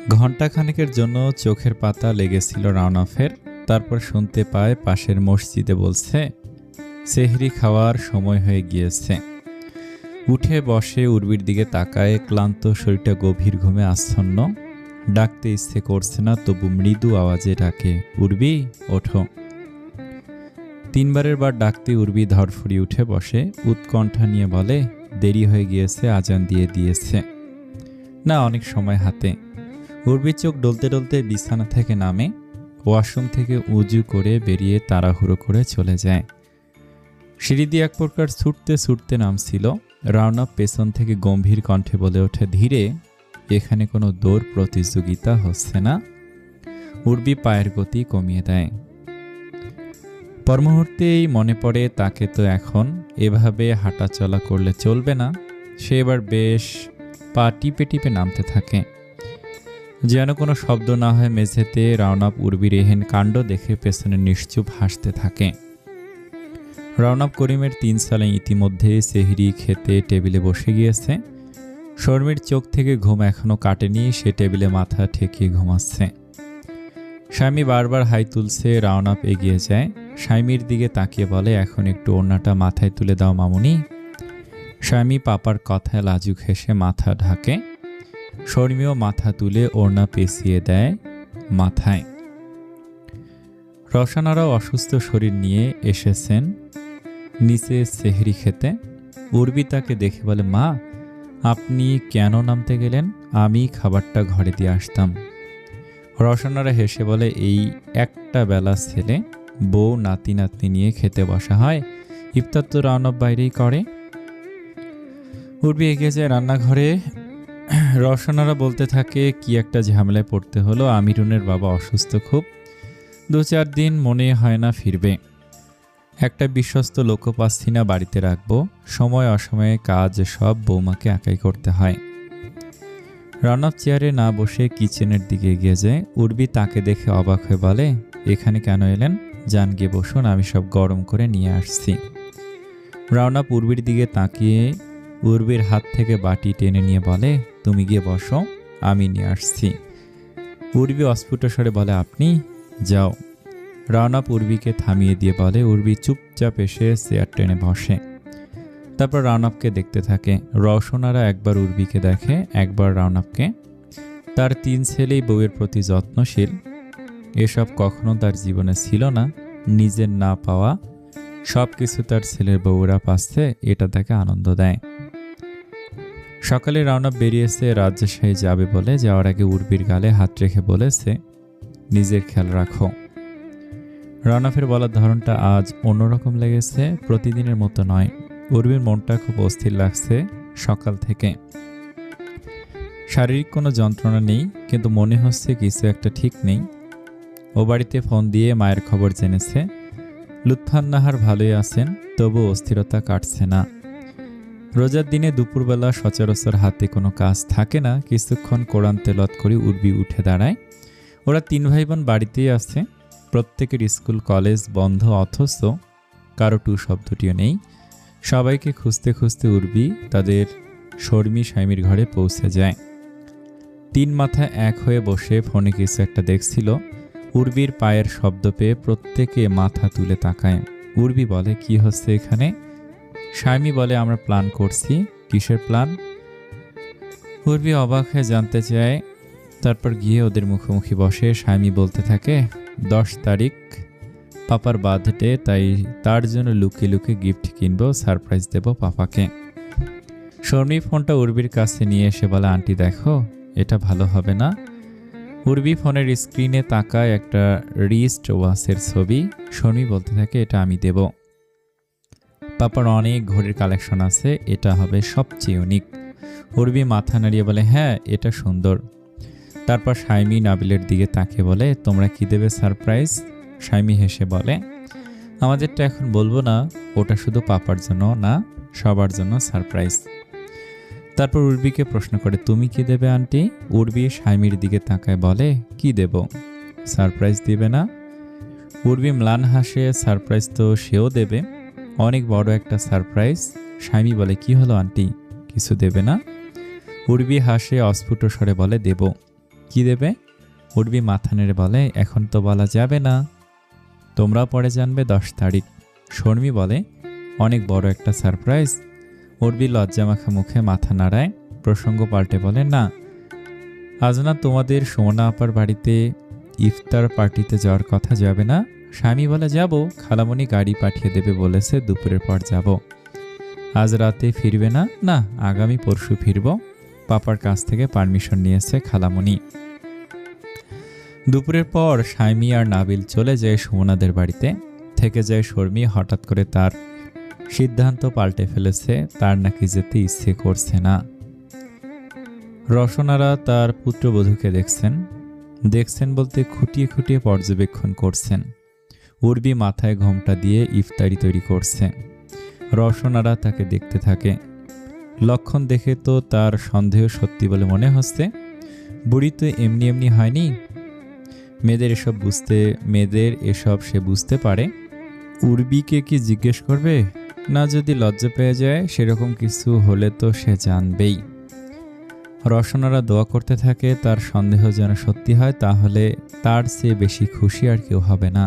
ঘণ্টাখানেকের জন্য চোখের পাতা লেগেছিল রাওনাফের। তারপর শুনতে পায় পাশের মসজিদে বলছে, সেহরি খাওয়ার সময় হয়ে গিয়েছে। উঠে বসে উর্বির দিকে তাকায়, ক্লান্ত শরীরটা গভীর ঘুমে আচ্ছন্ন। ডাকতে ইচ্ছে করছে না, তবু মৃদু আওয়াজে ডাকে, উর্বি ওঠো। তিনবারের বার ডাকতে উর্বি ধরফড়ি উঠে বসে, উৎকণ্ঠা নিয়ে বলে, দেরি হয়ে গিয়েছে, আজান দিয়ে দিয়েছে। না, অনেক সময় হাতে। উর্বির চোখ ডলতে ডলতে বিছানা থেকে নামে, ওয়াশরুম থেকে উজু করে বেরিয়ে তাড়াহুড়ো করে চলে যায়। সিঁড়ি দিয়ে এক প্রকার ছুটতে ছুটতে নামছিল। রাওনা পেছন থেকে গম্ভীর কণ্ঠে বলে ওঠে, ধীরে, এখানে কোনো দৌড় প্রতিযোগিতা হচ্ছে না। উর্বি পায়ের গতি কমিয়ে দেয়। পরমুহূর্তেই মনে পড়ে তাকে তো এখন এভাবে হাঁটাচলা করলে চলবে না। সে এবার বেশ পা টিপে টিপে নামতে থাকে। যেন কোনো শব্দ না হয় মেঝেতে রাওনাপ উর্বির এহেন কাণ্ড দেখে পেছনে নিশ্চুপ হাসতে থাকে। রাওনাপ করিমের 3 সালে ইতিমধ্যে সেহরি খেতে টেবিলে বসে গিয়েছে। শর্মির চোখ থেকে ঘুম এখনো কাটেনি, সে টেবিলে মাথা ঠেকিয়ে ঘুমাচ্ছে। স্বামী বারবার হাই তুলছে, রাওনাপ এগিয়ে যায়। স্বামীর দিকে তাকিয়ে বলে, এখন একটু ওড়নাটা মাথায় তুলে দাও মামুনি। স্বামী পাপার কথায় লাজুক হেসে মাথা ঢাকে। শর্মিও মাথা তুলে ওড়না পেঁচিয়ে দেয় মাথায়। রসানারাও অসুস্থ শরীর নিয়ে এসেছেন নিচে সেহরি খেতে। উর্বি তাকে দেখে বলে, মা, আপনি কেন নামতে গেলেন? আমি খাবারটা ঘরে দিয়ে আসতাম। রসানারা হেসে বলে, এই একটা বেলা ছেলে বউ নাতি নাতনি নিয়ে খেতে বসা হয়, ইফতার তো রাওনাপ বাইরেই করে। উর্বি এগিয়ে যায় রান্নাঘরে। রসানারা বলতে থাকে, কি একটা ঝামেলায় পড়তে হলো, আমিরুনের বাবা অসুস্থ খুব, 2-4 দিন মনে হয় না ফিরবে। একটা বিশ্বস্ত লোক পাচ্ছি না বাড়িতে রাখবো, সময় অসময়ে কাজ সব বৌমাকে একাই করতে হয়। রাওনাপ চেয়ারে না বসে কিচেনের দিকে এগিয়ে যায়। উর্বি তাকে দেখে অবাক হয়ে বলে, এখানে কেন এলেন? যান গিয়ে বসুন, আমি সব গরম করে নিয়ে আসছি। রাওনাপ উর্বির দিকে তাকিয়ে উর্বির হাত থেকে বাটি টেনে নিয়ে বলে, তুমি গিয়ে বসো, আমি নিয়ে আসছি। উর্বি অস্ফুট স্বরে বলে, আপনি যাও। রাওনাপ উর্বিকে থামিয়ে দিয়ে বলে। উর্বি চুপচাপ এসে চেয়ার টেনে বসে। তারপর রাওনাপকে দেখতে থাকে। রওশনারা একবার উর্বিকে দেখে, একবার রাওনাপকে। তার 3 ছেলেই বউয়ের প্রতি যত্নশীল। এসব কখনো তার জীবনে ছিল না। নিজের না পাওয়া সব কিছু তার ছেলের বউরা পাচ্ছে, এটা তাকে আনন্দ দেয়। সকালে রাওনাপ বেরিয়েছে রাজশাহী যাবে বলে। যাওয়ার আগে উর্বির গালে হাত রেখে বলেছে, নিজের খেয়াল রাখো। রাওনাপের বলার ধরনটা আজ অন্যরকম লেগেছে, প্রতিদিনের মতো নয়। উর্বির মনটা খুব অস্থির লাগছে সকাল থেকে। শারীরিক কোনো যন্ত্রণা নেই, কিন্তু মনে হচ্ছে কিছু একটা ঠিক নেই। ও বাড়িতে ফোন দিয়ে মায়ের খবর জেনেছে। লুৎফান্নাহার ভালোই আছেন, তবু অস্থিরতা কাটছে না। রোজার দিনে দুপুরবেলা সচরাচর হাতে কোনো কাজ থাকে না। কিছুক্ষণ কোরআন তেলাওয়াত করে উর্বি উঠে দাঁড়ায়। ওরা 3 ভাই বোন বাড়িতেই আছে। প্রত্যেকের স্কুল কলেজ বন্ধ, অথচ কারো টু শব্দটিও নেই। সবাইকে খুঁজতে খুঁজতে উর্বি তাদের শর্মি স্বামীর ঘরে পৌঁছে যায়। 3 মাথা এক হয়ে বসে ফোনে কিছু একটা দেখছিল। উর্বির পায়ের শব্দ পেয়ে প্রত্যেকে মাথা তুলে তাকায়। উর্বি বলে, কি হচ্ছে এখানে? স্বামী বলে, আমরা প্ল্যান করছি। কিসের প্ল্যান? উর্বি অবাক হয়ে জানতে চায়। তারপর গিয়ে ওদের মুখোমুখি বসে। স্বামী বলতে থাকে, 10 তারিখ পাপার বার্থডে, তাই তার জন্য লুকিয়ে লুকিয়ে গিফট কিনবো, সারপ্রাইজ দেব পাপাকে। শর্মি ফোনটা উর্বির কাছে নিয়ে এসে বলে, আন্টি দেখো, এটা ভালো হবে না। উর্বি ফোনের স্ক্রিনে তাকায় একটা রিস্ট ওয়াচের ছবি। শর্মি বলতে থাকে, এটা আমি দেব। পাপার অনেক ঘড়ির কালেকশন আছে, এটা হবে সবচেয়ে ইউনিক। উর্বি মাথা নাড়িয়ে বলে, হ্যাঁ, এটা সুন্দর। তারপর স্বামী নাবিলের দিকে তাকিয়ে বলে, তোমরা কি দেবে সারপ্রাইজ? স্বামী হেসে বলে, আমাদেরটা এখন বলবো না, ওটা শুধু পাপার জন্য না, সবার জন্য সারপ্রাইজ। তারপর উর্বিকে প্রশ্ন করে, তুমি কি দেবে আন্টি? উর্বি স্বামীর দিকে তাকায় বলে, কি দেব? সারপ্রাইজ দিবে না? উর্বি ম্লান হাসে, সারপ্রাইজ তো সেও দেবে, অনেক বড় একটা সারপ্রাইজ। স্বামী বলে, কি হলো আন্টি, কিছু দেবে না? উর্বি হাসে, অস্ফুট স্বরে বলে, দেব। কি দেবে? উর্বি মাথা নেড়ে বলে, এখন তো বলা যাবে না, তোমরা পরে জানবে 10 তারিখ। শর্মি বলে, অনেক বড় একটা সারপ্রাইজ। উর্বি লজ্জামাখা মুখে মাথা নাড়ায়, প্রসঙ্গ পাল্টে বলে, না, আজ না তোমাদের সুমনা আপার বাড়িতে ইফতার পার্টিতে যাওয়ার কথা, যাবে না? স্বামী বলে, যাব, খালামণি গাড়ি পাঠিয়ে দেবে বলেছে, দুপুরের পর যাব। আজ রাতে ফিরবে না? না, আগামী পরশু ফিরব, পাপার কাছ থেকে পারমিশন নিয়েছে খালামণি। দুপুরের পর স্বামী আর নাবিল চলে যায় সুমনাদের বাড়িতে। থেকে যায় শর্মি। হঠাৎ করে তার সিদ্ধান্ত পাল্টে ফেলেছে, তার নাকি যেতে ইচ্ছে করছে না। রসনারা তার পুত্রবধূকে দেখছেন বলতে খুঁটিয়ে খুঁটিয়ে পর্যবেক্ষণ করছেন। উর্বি মাথায় ঘোমটা দিয়ে ইফতারি তৈরি করছে। রসনারা তাকে দেখতে থাকে। লক্ষণ দেখে তো তার সন্দেহ সত্যি বলে মনে হচ্ছে। বুড়ি তো এমনি এমনি হয়নি। মেয়েদের এসব সে বুঝতে পারে। উর্বিকে কি জিজ্ঞেস করবে? না, যদি লজ্জা পেয়ে যায় সেরকম কিছু হলে তো সে জানবেই। রসনারা দোয়া করতে থাকে তার সন্দেহ যেন সত্যি হয়, তাহলে তার চেয়ে বেশি খুশি আর কেউ হবে না।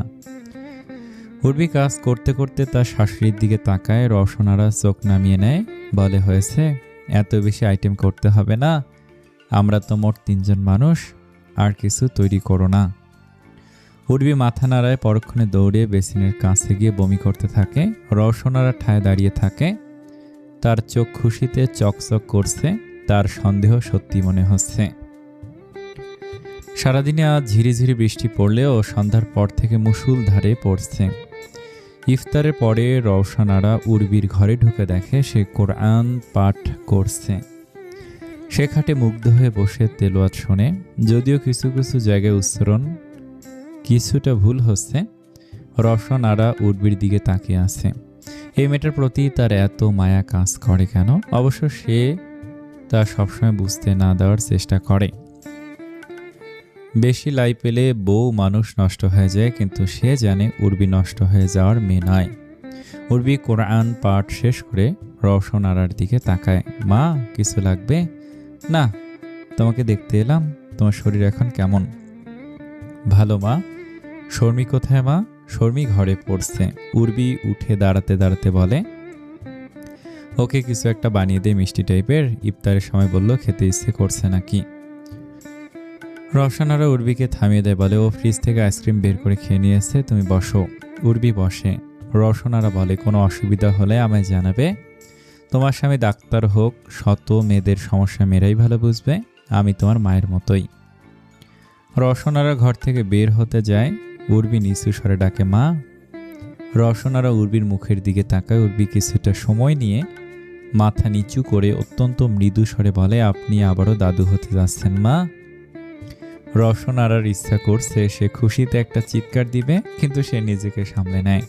উর্বি কাজ করতে করতে তার শাশুড়ির দিকে তাকায়। রসনারা চোখ নামিয়ে নেয়, বলে, হয়েছে, এত বেশি আইটেম করতে হবে না, আমরা তো মোট 3 জন মানুষ, আর কিছু তৈরি করো না। উর্বি মাথা নাড়ায়, পরক্ষণে দৌড়ে বেসিনের কাছে গিয়ে বমি করতে থাকে। রসনারা ঠায় দাঁড়িয়ে থাকে, তার চোখ খুশিতে চকচক করছে, তার সন্দেহ সত্যি মনে হচ্ছে। সারাদিনে আজ ঝিরিঝিরি বৃষ্টি পড়লেও সন্ধ্যার পর থেকে মুষলধারে পড়ছে। ইফতারের পরে রওশনারা উর্বির ঘরে ঢুকে দেখে সে কোরআন পাঠ করছে। সে খাটে মুগ্ধ হয়ে বসে তেলাওয়াত শোনে। যদিও কিছু কিছু জায়গায় উচ্চারণ কিছুটা ভুল হচ্ছে। রওশনারা উর্বির দিকে তাকিয়ে আছে। এই মেয়েটার প্রতি তার এত মায়া কাজ করে কেন? অবশ্য সে তা সবসময় বুঝতে না দেওয়ার চেষ্টা করে। বেশি লাই পেলে বউ মানুষ নষ্ট হয়ে যায়, কিন্তু সে জানে উর্বি নষ্ট হয়ে যাওয়ার মেয়ে নয়। উর্বি কোরআন পাঠ শেষ করে রওশনারার দিকে তাকায়। মা, কিছু লাগবে? না, তোমাকে দেখতে এলাম, তোমার শরীর এখন কেমন? ভালো মা। শর্মি কোথায় মা? শর্মি ঘরে পড়ছে। উর্বি উঠে দাঁড়াতে দাঁড়াতে বলে, ওকে কিছু একটা বানিয়ে দে, মিষ্টি টাইপের, ইফতারের সময় বলল খেতে ইচ্ছে করছে নাকি। রওশনারা উর্বিকে থামিয়ে দেয়, বলে, ও ফ্রিজ থেকে আইসক্রিম বের করে খেয়ে নিয়েছে, তুমি বসো। উর্বি বসে। রওশনারা বলে, কোনো অসুবিধা হলে আমায় জানাবে। তোমার স্বামী ডাক্তার হোক, শত মেয়েদের সমস্যা মেয়েরাই ভালো বুঝবে, আমি তোমার মায়ের মতোই। রওশনারা ঘর থেকে বের হতে যায়। উর্বি নিচু স্বরে ডাকে, মা। রওশনারা উর্বির মুখের দিকে তাকায়। উর্বি কিছুটা সময় নিয়ে মাথা নিচু করে অত্যন্ত মৃদু স্বরে বলে, আপনি আবারও দাদু হতে যাচ্ছেন মা। রওশনারার ইচ্ছা করছে সে খুশিতে একটা চিৎকার দিবে, কিন্তু সে নিজেকে সামলে নেয়।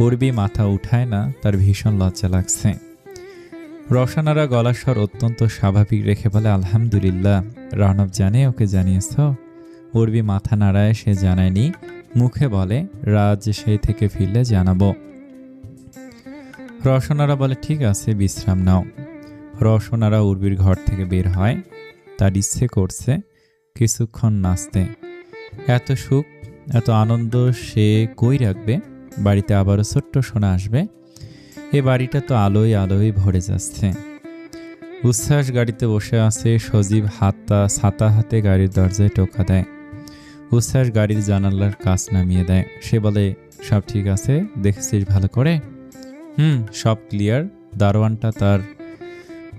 উর্বি মাথা উঠায় না, তার ভীষণ লজ্জা লাগছে। রওশনারা গলার স্বর অত্যন্ত স্বাভাবিক রেখে বলে, আলহামদুলিল্লাহ। রণব জানে? ওকে জানিয়েছ? উর্বি মাথা নাড়ায়, সে জানায়নি। মুখে বলে, রাজ সেই থেকে ফিরলে জানাবো। রওশনারা বলে, ঠিক আছে, বিশ্রাম নাও। রওশনারা উর্বির ঘর থেকে বের হয়। তার ইচ্ছে করছে কিছুক্ষণ নাচতে। এত সুখ, এত আনন্দ সে কই রাখবে? বাড়িতে আবারও ছোট্ট সোনা আসবে। এ বাড়িটা তো আলোয় আলোয় ভরে যাচ্ছে। উচ্ছ্বাস গাড়িতে বসে আছে। সজীব ছাতা হাতে গাড়ির দরজায় টোকা দেয়। উচ্ছ্বাস গাড়ির জানালার কাচ নামিয়ে দেয়। সে বলে, সব ঠিক আছে? দেখেছিস ভালো করে? সব ক্লিয়ার। দারোয়ানটা তার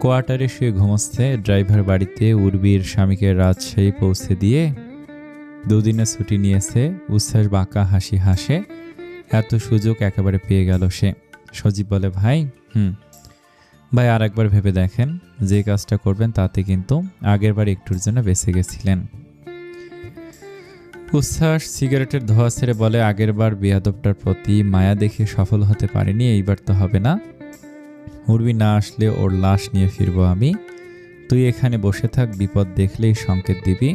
কোয়ার্টারে শুয়ে ঘুমোচ্ছে। ড্রাইভার বাড়িতে উর্বির স্বামীকে রাজশাহী পৌঁছে দিয়ে 2 দিনের ছুটি নিয়েছে। উচ্ছ্বাস বাঁকা হাসি হাসে। এত সুযোগ একেবারে পেয়ে গেল সে। সজীব বলে, ভাই ভাই আর একবার ভেবে দেখেন, যে কাজটা করবেন তাতে কিন্তু আগেরবার একটুর জন্য বেঁচে গেছিলেন। উচ্ছ্বাস সিগারেটের ধোঁয়া ছেড়ে বলে, আগেরবার বেয়াদবটার প্রতি মায়া দেখে সফল হতে পারিনি, এইবার তো হবে না। উর্বি না আসলে ওর লাশ নিয়ে ফিরবো আমি। তুই এখানে বসে থাক, বিপদ দেখলেই সংকেত দিবি,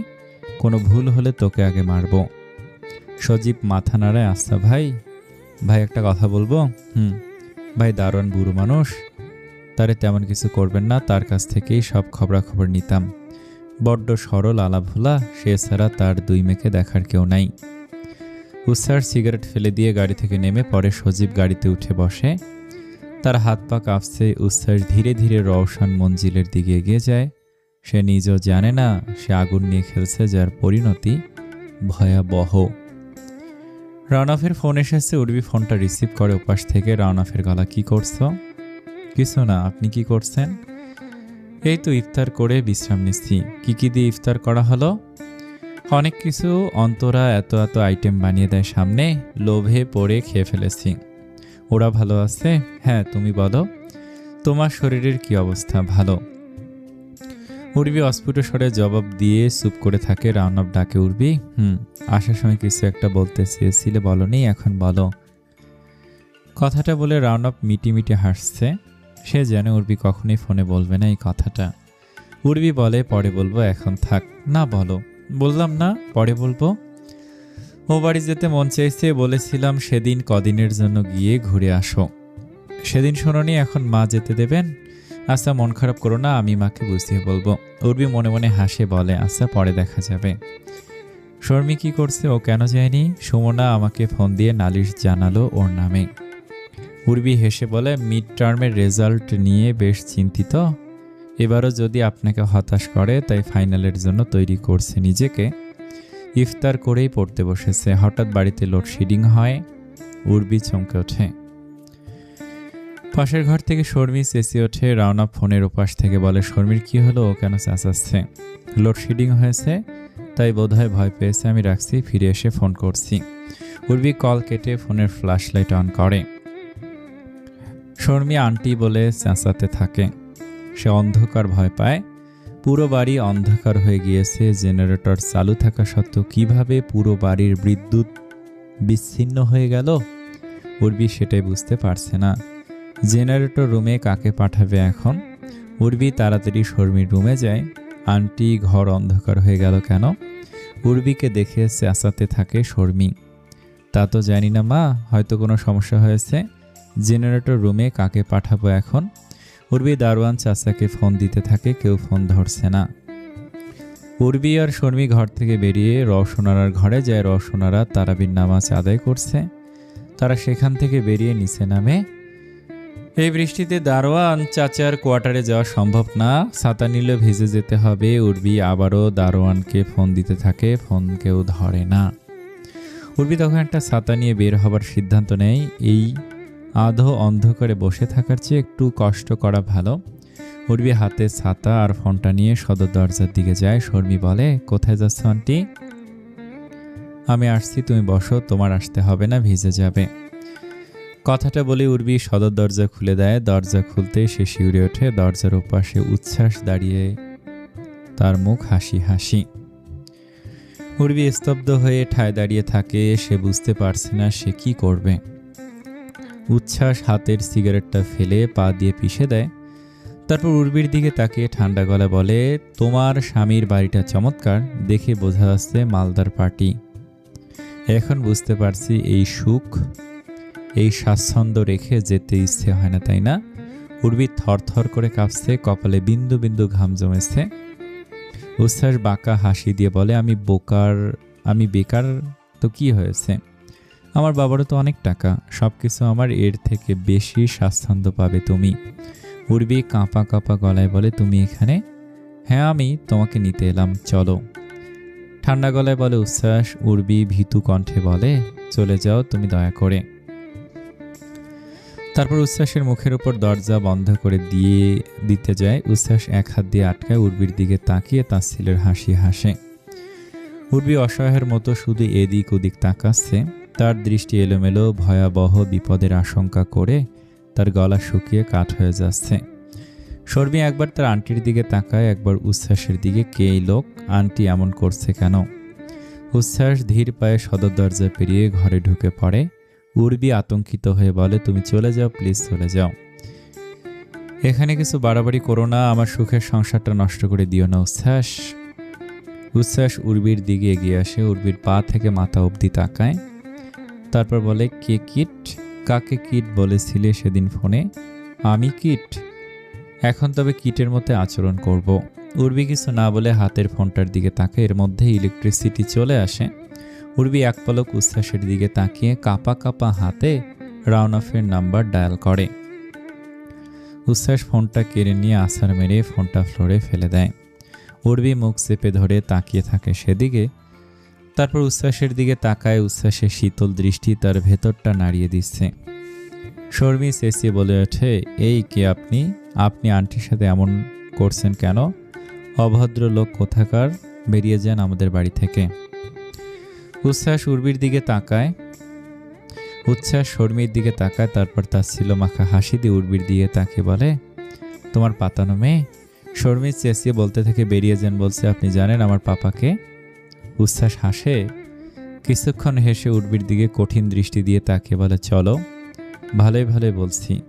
কোনো ভুল হলে তোকে আগে মারবো। সজীব মাথা নাড়ায়, আচ্ছা ভাই একটা কথা বলবো? ভাই দারোয়ান বুড়ো মানুষ, তারে তেমন কিছু করবেন না, তার কাছ থেকেই সব খবরাখবর নিতাম। বড্ড সরল আলাভোলা, সে ছাড়া তার দুই মেয়েকে দেখার কেউ নাই। উচ্ছ্বাস সিগারেট ফেলে দিয়ে গাড়ি থেকে নেমে পরে সজীব গাড়িতে উঠে বসে। তার হাত পা কাঁপছে। উচ্ছ্বাস ধীরে ধীরে রওশন মঞ্জিলের দিকে এগিয়ে যায়। সে নিজেও জানে না সে আগুন নিয়ে খেলছে, যার পরিণতি ভয়াবহ। রানাফের ফোন এসেছে। উর্বি ফোনটা রিসিভ করে ওপাশ থেকে। রানাফের গলা, কি করছো? কিছু না, আপনি কি করছেন? এই তো ইফতার করে বিশ্রাম নিচ্ছি। কি দিয়ে ইফতার করা হলো? অনেক কিছু, অন্তরা এত এত আইটেম বানিয়ে দেয় সামনে, লোভে পড়ে খেয়ে ফেলেছি। ওরা ভালো আছে? হ্যাঁ, তুমি বলো, তোমার শরীরের কি অবস্থা? ভালো। উর্বি অস্ফুট স্বরে জবাব দিয়ে চুপ করে থাকে। রাউনব ডাকে, উর্বি, আসার সময় কিছু একটা বলতে চেয়েছিলে, বলনি, এখন বলো। কথাটা বলে রাউনব মিটি মিটি হাসছে। সে জানে উর্বি কখনোই ফোনে বলবে না এই কথাটা। উর্বি বলে, পরে বলবো, এখন থাক। না বলো। বললাম না পরে বলবো। ও বাড়ি যেতে মন চাইছে, বলেছিলাম সেদিন কদিনের জন্য গিয়ে ঘুরে আসো। সেদিন শোনোনি, এখন মা যেতে দেবেন? আচ্ছা, মন খারাপ করো না, আমি মাকে বুঝিয়ে বলবো। উর্বি মনে মনে হাসে, বলে, আচ্ছা পরে দেখা যাবে। শর্মি কি করছে? ও কেন যায়নি? সুমনা আমাকে ফোন দিয়ে নালিশ জানালো ওর নামে। উর্বি হেসে বলে, মিড টার্মের রেজাল্ট নিয়ে বেশ চিন্তিত। এবারও যদি আপনাকে হতাশ করে, তাই ফাইনালের জন্য তৈরি করছে নিজেকে। ইফতার করেই পড়তে বসেছে। হঠাৎ বাড়িতে লোডশেডিং হয়। উর্বি চমকে ওঠে। পাশের ঘর থেকে শর্মি চেঁচিয়ে ওঠে। রাওনা ফোনের ওপাশ থেকে বলে, শর্মির কি হলো? ও কেন চেঁচাচ্ছে? লোডশেডিং হয়েছে, তাই বোধহয় ভয় পেয়েছে। আমি রাখছি, ফিরে এসে ফোন করছি। উর্বি কল কেটে ফোনের ফ্ল্যাশ লাইট অন করে। শর্মি আন্টি বলে চেঁচাতে থাকে। সে অন্ধকার ভয় পায়। পুরো বাড়ি অন্ধকার হয়ে গিয়েছে। জেনারেটর চালু থাকা সত্ত্বেও কিভাবে পুরো বাড়ির বিদ্যুৎ বিচ্ছিন্ন হয়ে গেল উর্বি সেটাই বুঝতে পারছে না। জেনারেটর রুমে কাকে পাঠাবে এখন? উর্বি তাড়াতাড়ি শর্মির রুমে যায়। আন্টি, ঘর অন্ধকার হয়ে গেল কেন? উর্বিকে দেখে চেঁচাতে থাকে শর্মি। তা তো জানি না মা, হয়তো কোনো সমস্যা হয়েছে। জেনারেটর রুমে কাকে পাঠাবো এখন? উর্বি দারোয়ান চাচাকে ফোন দিতে থাকে, কেউ ফোন ধরছে না। উর্বি আর শর্মি ঘর থেকে বেরিয়ে রওশনারার ঘরে যায়। রওশনারা তারাবির নামাজ আদায় করছে। তারা সেখান থেকে বেরিয়ে নিচে নামে। এই বৃষ্টিতে দারোয়ান চাচার কোয়ার্টারে যাওয়া সম্ভব না, ছাতা নিলে ভিজে যেতে হবে। উর্বি আবারও দারোয়ানকে ফোন দিতে থাকে, ফোন কেউ ধরে না। উর্বি তখন একটা ছাতা নিয়ে বের হবার সিদ্ধান্ত নেয়। এই আধো অন্ধকারে বসে থাকার চেয়ে একটু কষ্ট করা ভালো। উর্বি হাতে ছাতা আর ফোনটা নিয়ে সদর দরজার দিকে যায়। শর্মি বলে, কোথায় যাচ্ছ আন্টি? আমি আসছি, তুমি বসো, তোমার আসতে হবে না, ভিজে যাবে। কথাটা বলে উর্বি সদর দরজা খুলে দেয়। দরজা খুলতে সে শিউরে ওঠে। দরজার ওপাশে উচ্ছ্বাস দাঁড়িয়ে, তার মুখ হাসি হাসি। উর্বি স্তব্ধ হয়ে ঠায় দাঁড়িয়ে থাকে। সে বুঝতে পারছে না সে কি করবে। উচ্ছ্বাস হাতের সিগারেটটা ফেলে পা দিয়ে পিষে দেয়। তারপর উর্বির দিকে তাকিয়ে ঠান্ডা গলা বলে, তোমার স্বামীর বাড়িটা চমৎকার, দেখে বোঝা যাচ্ছে মালদার পার্টি। এখন বুঝতে পারছি এই সুখ, এই স্বাচ্ছন্দ্য রেখে যেতে ইচ্ছে হয় না, তাই না? উর্বি থরথর করে কাঁপছে, কপালে বিন্দু বিন্দু ঘাম জমেছে। উচ্ছ্বাস বাঁকা হাসি দিয়ে বলে, আমি বেকার তো কি হয়েছে? আমার বাবারও তো অনেক টাকা, সবকিছু আমার, এর থেকে বেশি স্বাচ্ছন্দ্য পাবে তুমি। উর্বি কাঁপা কাঁপা গলায় বলে, তুমি এখানে? হ্যাঁ, আমি তোমাকে নিতে এলাম, চলো। ঠান্ডা গলায় বলে উচ্ছ্বাস। উর্বি ভীতু কণ্ঠে বলে, চলে যাও তুমি দয়া করে। তারপর উচ্ছ্বাসের মুখের উপর দরজা বন্ধ করে দিতে যায়। উচ্ছ্বাস এক হাত দিয়ে আটকায়। উর্বির দিকে তাকিয়ে তার ছেলের হাসি হাসে। উর্বি অসহায়ের মতো শুধু এদিক ওদিক তাকাচ্ছে। তার দৃষ্টি এলোমেলো, ভয়াবহ বিপদের আশঙ্কা করে তার গলা শুকিয়ে কাঠ হয়ে যাচ্ছে। শর্মি একবার তার আন্টির দিকে তাকায়, একবার উচ্ছ্বাসের দিকে। কে এই লোক? আন্টি এমন করছে কেন? উচ্ছ্বাস ধীর পায়ে সদর দরজা পেরিয়ে ঘরে ঢুকে পড়ে। উর্বি আতঙ্কিত হয়ে বলে, তুমি চলে যাও, প্লিজ চলে যাও। এখানে কিছু বাড়াবাড়ি করো না, আমার সুখের সংসারটা নষ্ট করে দিও না উচ্ছ্বাস। উচ্ছ্বাস উর্বির দিকে এগিয়ে আসে। উর্বির পা থেকে মাথা অবধি তাকায়। তারপর বলে, কে কিট? কাকে কিট বলেছিলে সেদিন ফোনে? আমি কিট? এখন তবে কিটের মতো আচরণ করব। উর্বি কিছু না বলে হাতের ফোনটার দিকে তাকায়, এর মধ্যে ইলেকট্রিসিটি চলে আসে। উর্বি এক পলক উচ্ছ্বাসের দিকে তাকিয়ে কাঁপা কাঁপা হাতে রাউনাফের নাম্বার ডায়াল করে। উচ্ছ্বাস ফোনটা কেড়ে নিয়ে আছাড় মেরে ফোনটা ফ্লোরে ফেলে দেয়। উর্বি মুখ চেপে ধরে তাকিয়ে থাকে সেদিকে। তারপর উচ্ছ্বাসের দিকে তাকায়। উচ্ছ্বাসের শীতল দৃষ্টি তার ভেতরটা নাড়িয়ে দিচ্ছে। শর্মি চেঁচিয়ে বলে ওঠে, এই কে আপনি? আপনি আন্টির সাথে এমন করছেন কেন? অভদ্র লোক কোথাকার, বেরিয়ে যান আমাদের বাড়ি থেকে। উচ্ছ্বাস উর্বির দিকে তাকায়। উচ্ছ্বাস শর্মির দিকে তাকায়, তারপর তার ছিল মাখা হাসি দিয়ে উর্বির দিকে তাকিয়ে বলে, তোমার পাতানো মেয়ে। শর্মি চেঁচিয়ে বলতে থেকে, বেরিয়ে যান বলছে, আপনি জানেন আমার পাপাকে? উচ্ছ্বাস হাসে। কিছুক্ষণ হেসে উর্বির দিকে কঠিন দৃষ্টি দিয়ে তাকিয়ে বলে, চলো। ভালোই ভালোই বলছি।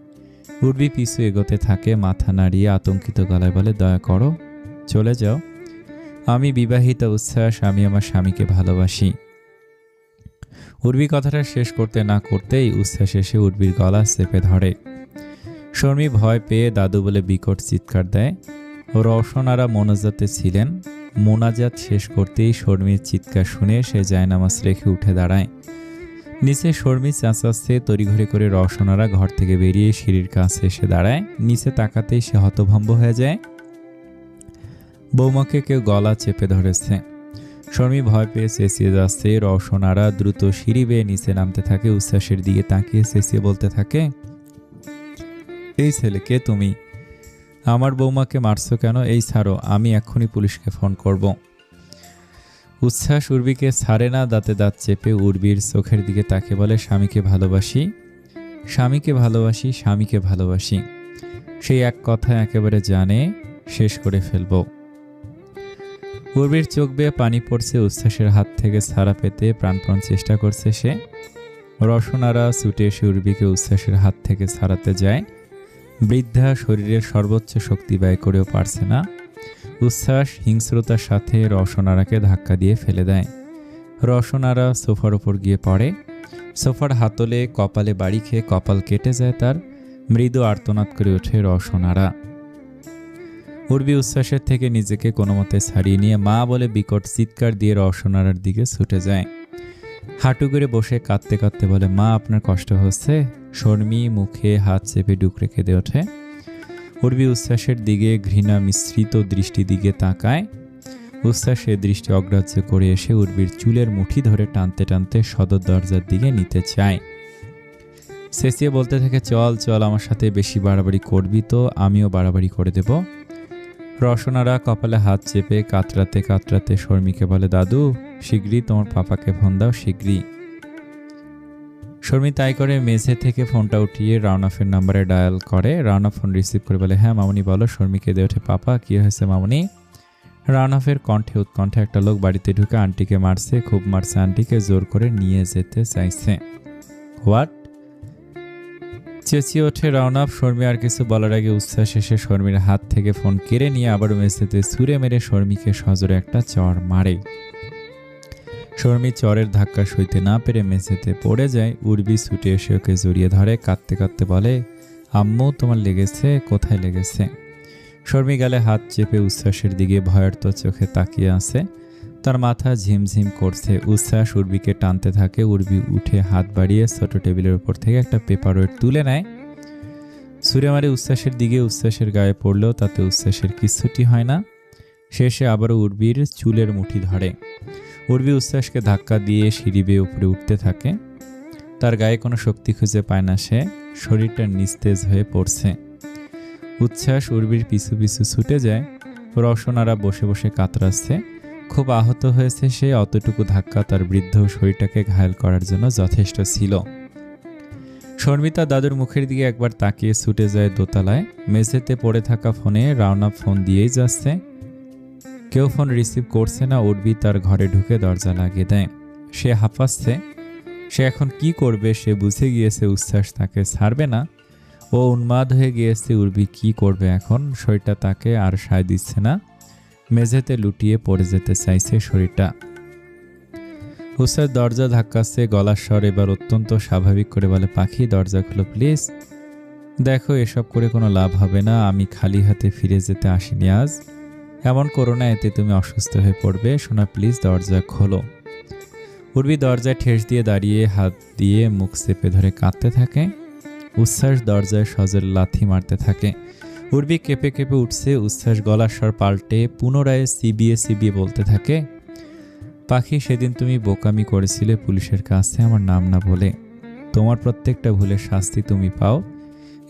উর্বি পিছু এগোতে থাকে, মাথা নাড়িয়ে আতঙ্কিত গলায় বলে, দয়া করো, চলে যাও। আমি বিবাহিতা উচ্ছ্বাস, আমি আমার স্বামীকে ভালোবাসি। উর্বি কথাটা শেষ করতে না করতেই উচ্ছ্বাস এসে উর্বির গলা চেপে ধরে। শর্মি ভয় পেয়ে দাদু বলে বিকট চিৎকার দেয়। রওশনারা মোনাজাতে ছিলেন। মোনাজাত শেষ করতেই শর্মির চিৎকার শুনে সে জায়নামাজ রেখে উঠে দাঁড়ায়। নিচে শর্মি চেঁচাচ্ছে। তড়িঘড়ি করে রওশনারা ঘর থেকে বেরিয়ে সিঁড়ির কাছে এসে দাঁড়ায়। নিচে তাকাতেই সে হতভম্ব হয়ে যায়। বৌমাকে কেউ গলা চেপে ধরেছে। শর্মি ভয় পেয়ে চেঁচিয়ে যাচ্ছে। রওশনারা দ্রুত সিঁড়ি বেয়ে নিচে নামতে থাকে। উচ্ছ্বাসের দিকে তাকিয়ে চেঁচিয়ে বলতে থাকে, এই ছেলেকে তুমি? আমার বৌমাকে মারছো কেন? এই ছাড়ো, আমি এক্ষুনি পুলিশকে ফোন করব। উচ্ছ্বাস উর্বিকে ছাড়ে না। দাঁতে দাঁত চেপে উর্বির চোখের দিকে তাকে বলে, স্বামীকে ভালোবাসি, স্বামীকে ভালোবাসি, স্বামীকে ভালোবাসি। সেই এক কথা একেবারে জানে শেষ করে ফেলব। উর্বির চোখ বেয়ে পানি পড়ছে। উচ্ছ্বাসের হাত থেকে ছাড়া পেতে প্রাণপণ চেষ্টা করছে সে। রওশনারা ছুটে এসে উর্বিকে উচ্ছ্বাসের হাত থেকে ছাড়াতে যায়। বৃদ্ধা শরীরের সর্বোচ্চ শক্তি ব্যয় করেও পারছে না। উচ্ছ্বাস হিংস্রতার সাথে রওশনারাকে ধাক্কা দিয়ে ফেলে দেয়। রওশনারা সোফার ওপর গিয়ে পড়ে। সোফার হাতলে কপালে বাড়ি খেয়ে কপাল কেটে যায় তার। মৃদু আর্তনাদ করে ওঠে রওশনারা। উর্বি উচ্ছ্বাসের থেকে নিজেকে কোনো মতে ছাড়িয়ে নিয়ে মা বলে বিকট চিৎকার দিয়ে রওশনারার দিকে ছুটে যায়। হাঁটু করে বসে কাঁদতে কাঁদতে বলে, মা আপনার কষ্ট হচ্ছে? শর্মি মুখে হাত চেপে ডুকরে কেঁদে ওঠে। উর্বি উচ্ছ্বাসের দিকে ঘৃণা মিশ্রিত দৃষ্টি দিকে তাকায়। উচ্ছ্বাসের দৃষ্টি অগ্রাহ্য করে এসে উর্বির চুলের মুঠি ধরে টানতে টানতে সদর দরজার দিকে নিতে চায়। চেঁচিয়ে বলতে থাকে, চল চল, আমার সাথে বেশি বাড়াবাড়ি করবি তো আমিও বাড়াবাড়ি করে দেব। রওশনারা কপালে হাত চেপে কাতরাতে কাতরাতে শর্মিকে বলে, দাদু শীঘ্রই তোমার পাপাকে ফোন দাও, শীঘ্রই। শর্মি তাই করে মেঝে থেকে ফোনটা উঠিয়ে রাউনাফের নাম্বারে ডায়াল করে। রাউনা ফোন রিসিভ করে বলে, হ্যাঁ মামুনি বলো। শর্মি কেঁদে ওঠে, পাপা কি হয়েছে মামুনি? রাউনাফের কণ্ঠে উৎকণ্ঠে, একটা লোক বাড়িতে ঢুকে আন্টিকে মারছে, খুব মারছে, আন্টিকে জোর করে নিয়ে যেতে চাইছে। হোয়াট? চেঁচিয়ে ওঠে রাউনাফ। শর্মি আর কিছু বলার আগে উচ্ছ্বাস এসে শর্মির হাত থেকে ফোন কেড়ে নিয়ে আবার মেঝেতে ছুঁড়ে মেরে শর্মিকে সজোরে একটা চড় মারে। শর্মি চরের ধাক্কা সইতে না পেরে মেঝেতে পড়ে যায়। উর্বি ছুটে এসে ওকে জড়িয়ে ধরে, কাঁদতে কাঁদতে বলে, আম্মু তোমার লেগেছে? কোথায় লেগেছে? শর্মি গালে হাত চেপে উচ্ছ্বাসের দিকে ভয়ার্ত চোখে তাকিয়ে আছে। তার মাথা ঝিমঝিম করছে। উচ্ছ্বাস উর্বিকে টানতে থাকে। উর্বি উঠে হাত বাড়িয়ে ছোট টেবিলের উপর থেকে একটা পেপার ওয়েট তুলে নেয়। ছুঁড়ে মারে উচ্ছ্বাসের দিকে। উচ্ছ্বাসের গায়ে পড়লেও তাতে উচ্ছ্বাসের কিছুটি হয় না। শেষে আবারও উর্বির চুলের মুঠি ধরে। উর্বি উচ্ছ্বাসকে ধাক্কা দিয়ে সিঁড়ি বেয়ে উপরে উঠতে থাকে। তার গায়ে কোনো শক্তি খুঁজে পায় না সে। শরীরটা নিস্তেজ হয়ে পড়ছে। উচ্ছ্বাস উর্বির পিছু পিছু ছুটে যায়। রওশনারা বসে বসে কাতরাচ্ছে। খুব আহত হয়েছে সে। অতটুকু ধাক্কা তার বৃদ্ধ শরীরটাকে ঘায়েল করার জন্য যথেষ্ট ছিল। শর্মিতা দাদুর মুখের দিকে একবার তাকিয়ে ছুটে যায় দোতলায়। মেঝেতে পড়ে থাকা ফোনে রাউনা ফোন দিয়েই যাচ্ছে। কেউ ফোন রিসিভ করছে না। উর্বি তার ঘরে ঢুকে দরজা লাগিয়ে দেয়। সে হাঁপাচ্ছে। সে এখন কি করবে সে বুঝে গিয়েছে উচ্ছ্বাস তাকে ছাড়বে না। ও উন্মাদ হয়ে গিয়েছে। উর্বি কি করবে এখন? শরীরটা তাকে আর সায় দিচ্ছে না। মেঝেতে লুটিয়ে পড়ে যেতে চাইছে শরীরটা। উচ্ছ্বাস দরজা ধাক্কাচ্ছে। গলার স্বর এবার অত্যন্ত স্বাভাবিক করে বলে, পাখি দরজা খুলো প্লিজ। দেখো এসব করে কোনো লাভ হবে না। আমি খালি হাতে ফিরে যেতে আসিনি আজ। এমন করো না, এতে তুমি অসুস্থ হয়ে পড়বে। সোনা প্লিজ দরজা খোলো। উর্বি দরজায় ঠেস দিয়ে দাঁড়িয়ে হাত দিয়ে মুখ চেপে ধরে কাঁদতে থাকে। উচ্ছ্বাস দরজায় সজোরে লাথি মারতে থাকে। উর্বি কেঁপে কেঁপে উঠছে। উচ্ছ্বাস গলার স্বর পাল্টে পুনরায় চিবিয়ে চিবিয়ে বলতে থাকে, পাখি, সেদিন তুমি বোকামি করেছিলে পুলিশের কাছে আমার নাম না বলে। তোমার প্রত্যেকটা ভুলের শাস্তি তুমি পাও,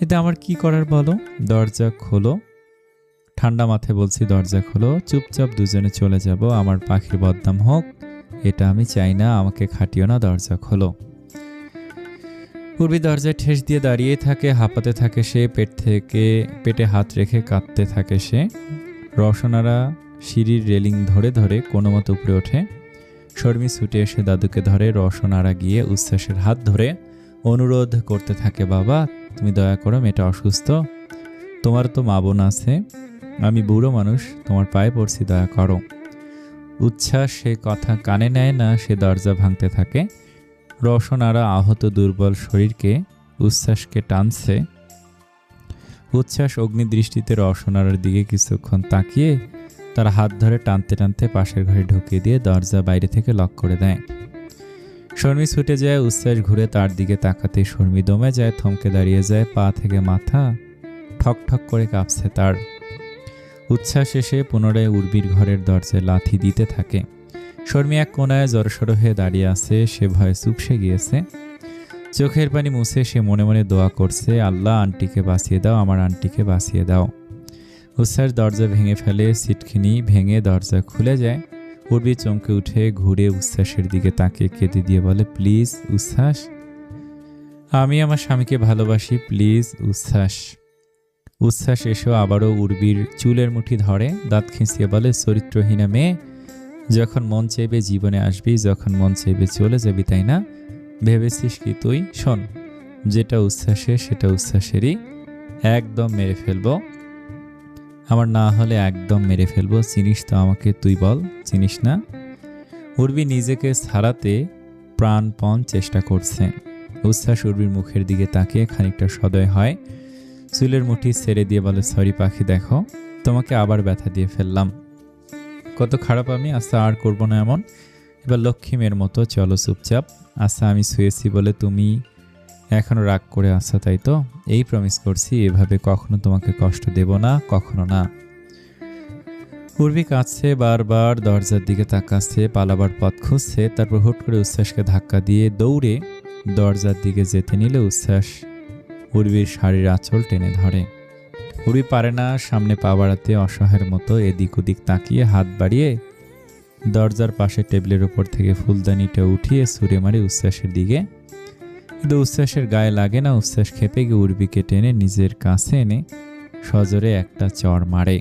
এতে আমার কি করার বলো? দরজা খোলো। ঠান্ডা মাথায় বলছি, দরজা খোলো। চুপচাপ দুজনে চলে যাব, আমার পাখির বদনাম হোক এটা আমি চাই না। আমাকে খাটিও না, দরজা খোলো। উর্বি দরজায় ঠেস দিয়ে দাঁড়িয়ে থাকে, হাঁপাতে থাকে সে, পেটে হাত রেখে কাঁদতে থাকে সে। রওশনারা সিঁড়ির রেলিং ধরে ধরে কোনো মতো উপরে ওঠে। শর্মি ছুটে এসে দাদুকে ধরে। রওশনারা গিয়ে উচ্ছ্বাসের হাত ধরে অনুরোধ করতে থাকে, বাবা তুমি দয়া করো, মেয়েটা অসুস্থ, তোমার তো মা বোন আছে, আমি বুড়ো মানুষ, তোমার পায়ে পড়ছি, দয়া করো। উচ্ছ্বাস সে কথা কানে নেয় না, সে দরজা ভাঙতে থাকে। রওশনারা আহত দুর্বল শরীরকে উচ্ছ্বাসকে টানছে। উচ্ছ্বাস অগ্নিদৃষ্টিতে রওশনারার দিকে কিছুক্ষণ তাকিয়ে তার হাত ধরে টানতে টানতে পাশের ঘরে ঢুকিয়ে দিয়ে দরজা বাইরে থেকে লক করে দেয়। শর্মি ছুটে যায়। উচ্ছ্বাস ঘুরে তার দিকে তাকাতে শর্মি দমে যায়, থমকে দাঁড়িয়ে যায়। পা থেকে মাথা ঠক ঠক করে কাঁপছে তার। উচ্ছ্বাস এসে পুনরায় উর্বির ঘরের দরজায় লাথি দিতে থাকে। শর্মি এক কোনায় জড়সড় হয়ে দাঁড়িয়ে আছে, সে ভয়ে চুপসে গিয়েছে। চোখের পানি মুছে সে মনে মনে দোয়া করছে, আল্লাহ আন্টিকে বাঁচিয়ে দাও, আমার আন্টিকে বাঁচিয়ে দাও। উচ্ছ্বাস দরজা ভেঙে ফেলে, সিটখিনি ভেঙে দরজা খুলে যায়। উর্বি চমকে উঠে ঘুরে উচ্ছ্বাসের দিকে তাকিয়ে কেঁদে দিয়ে বলে, প্লিজ উচ্ছ্বাস, আমি আমার স্বামীকে ভালোবাসি, প্লিজ উচ্ছ্বাস। উচ্ছ্বাস এসেও আবারও উর্বির চুলের মুঠি ধরে, দাঁত খিঁচিয়ে বলে, চরিত্রহীনা মেয়ে, যখন মন চাইবে জীবনে আসবি, যখন মন চাইবে চলে যাবি, তাই না? ভেবেছিস কি তুই? শোন, যেটা উচ্ছ্বাসের সেটা উচ্ছ্বাসেরই, একদম মেরে ফেলবো, আমার না হলে একদম মেরে ফেলবো। চিনিস তো আমাকে? তুই বল, চিনিস না? উর্বি নিজেকে ছাড়াতে প্রাণপণ চেষ্টা করছে। উচ্ছ্বাস উর্বির মুখের দিকে তাকিয়ে খানিকটা সদয় হয়, চুলের মুঠি ছেড়ে দিয়ে বলে, সরি পাখি, দেখো তোমাকে আবার ব্যথা দিয়ে ফেললাম, কত খারাপ আমি। আচ্ছা আর করবো না এমন, এবার লক্ষ্মী মেয়ের মতো চলো চুপচাপ। আচ্ছা আমি শুয়েছি বলে তুমি এখনো রাগ করে আছো, তাই তো? এই প্রমিস করছি এভাবে কখনো তোমাকে কষ্ট দেব না, কখনো না। উর্বি কাঁদছে, বারবার দরজার দিকে তাকাচ্ছে, পালাবার পথ খুঁজছে। তারপর হুট করে উচ্ছ্বাসকে ধাক্কা দিয়ে দৌড়ে দরজার দিকে যেতে নিলে উচ্ছ্বাস উর্বির শাড়ির আঁচল টেনে ধরে। উর্বি পারে না সামনে পা বাড়াতে, অসহায়ের মতো এদিক ওদিক তাকিয়ে হাত বাড়িয়ে দরজার পাশে টেবিলের উপর থেকে ফুলদানিটা উঠিয়ে ছুঁড়ে মারে উচ্ছ্বাসের দিকে। কিন্তু উচ্ছ্বাসের গায়ে লাগে না। উচ্ছ্বাস খেপে গিয়ে উর্বিকে টেনে নিজের কাছে এনে সজোরে একটা চড় মারে।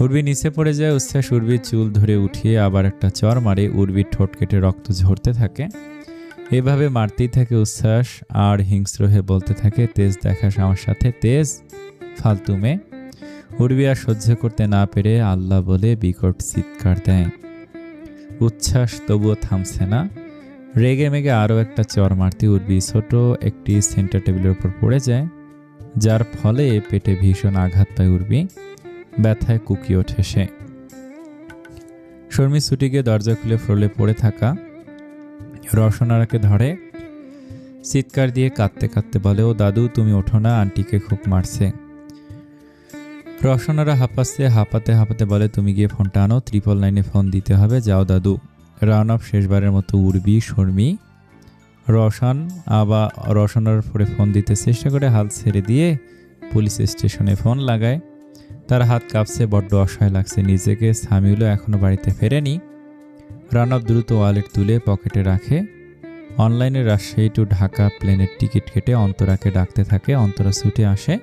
উর্বি নিচে পড়ে যায়। উচ্ছ্বাস উর্বির চুল ধরে উঠিয়ে আবার একটা চড় মারে। উর্বির ঠোঁট কেটে রক্ত ঝরতে থাকে। এভাবে মারতেই থাকে উচ্ছ্বাস, আর হিংস্র হয়ে বলতে থাকে, তেজ দেখাস আমার সাথে, তেজ, ফালতু মেয়ে। উর্বি আর সহ্য করতে না পেরে আল্লাহ বলে বিকট চিৎকার দেয়। উচ্ছ্বাস তবুও থামছে না। রেগে মেগে আরও একটা চর মারতে উর্বি ছোট একটি সেন্টার টেবিলের উপর পড়ে যায়, যার ফলে পেটে ভীষণ আঘাত পায় উর্বি। ব্যথায় কুকিয়ে ওঠে সে। শর্মি ছুটে গিয়ে দরজা খুলে ফ্লোরে পড়ে থাকা রওশনারাকে ধরে, চিৎকার দিয়ে কাঁদতে কাঁদতে বলে, ও দাদু তুমি ওঠো না, আন্টিকে খুব মারছে। রওশনারা হাঁপাচ্ছে, হাঁপাতে হাঁপাতে বলে, তুমি গিয়ে ফোনটা আনো, 999 ফোন দিতে হবে, যাও দাদু। রানব শেষবারের মতো উর্বি, শর্মি, রওশন আবার রওশনার ফোনে ফোন দিতে চেষ্টা করে হাল ছেড়ে দিয়ে পুলিশ স্টেশনে ফোন লাগায়। তার হাত কাঁপছে, বড্ড অসহায় লাগছে নিজেকে। সামিউলও এখনো বাড়িতে ফেরেনি। রানব দ্রুত ওয়ালেট তুলে পকেটে রাখে। অনলাইনে রাজশাহী টু ঢাকা প্লেনের টিকিট কেটে অন্তরাকে ডাকতে থাকে। অন্তরা ছুটে আসে।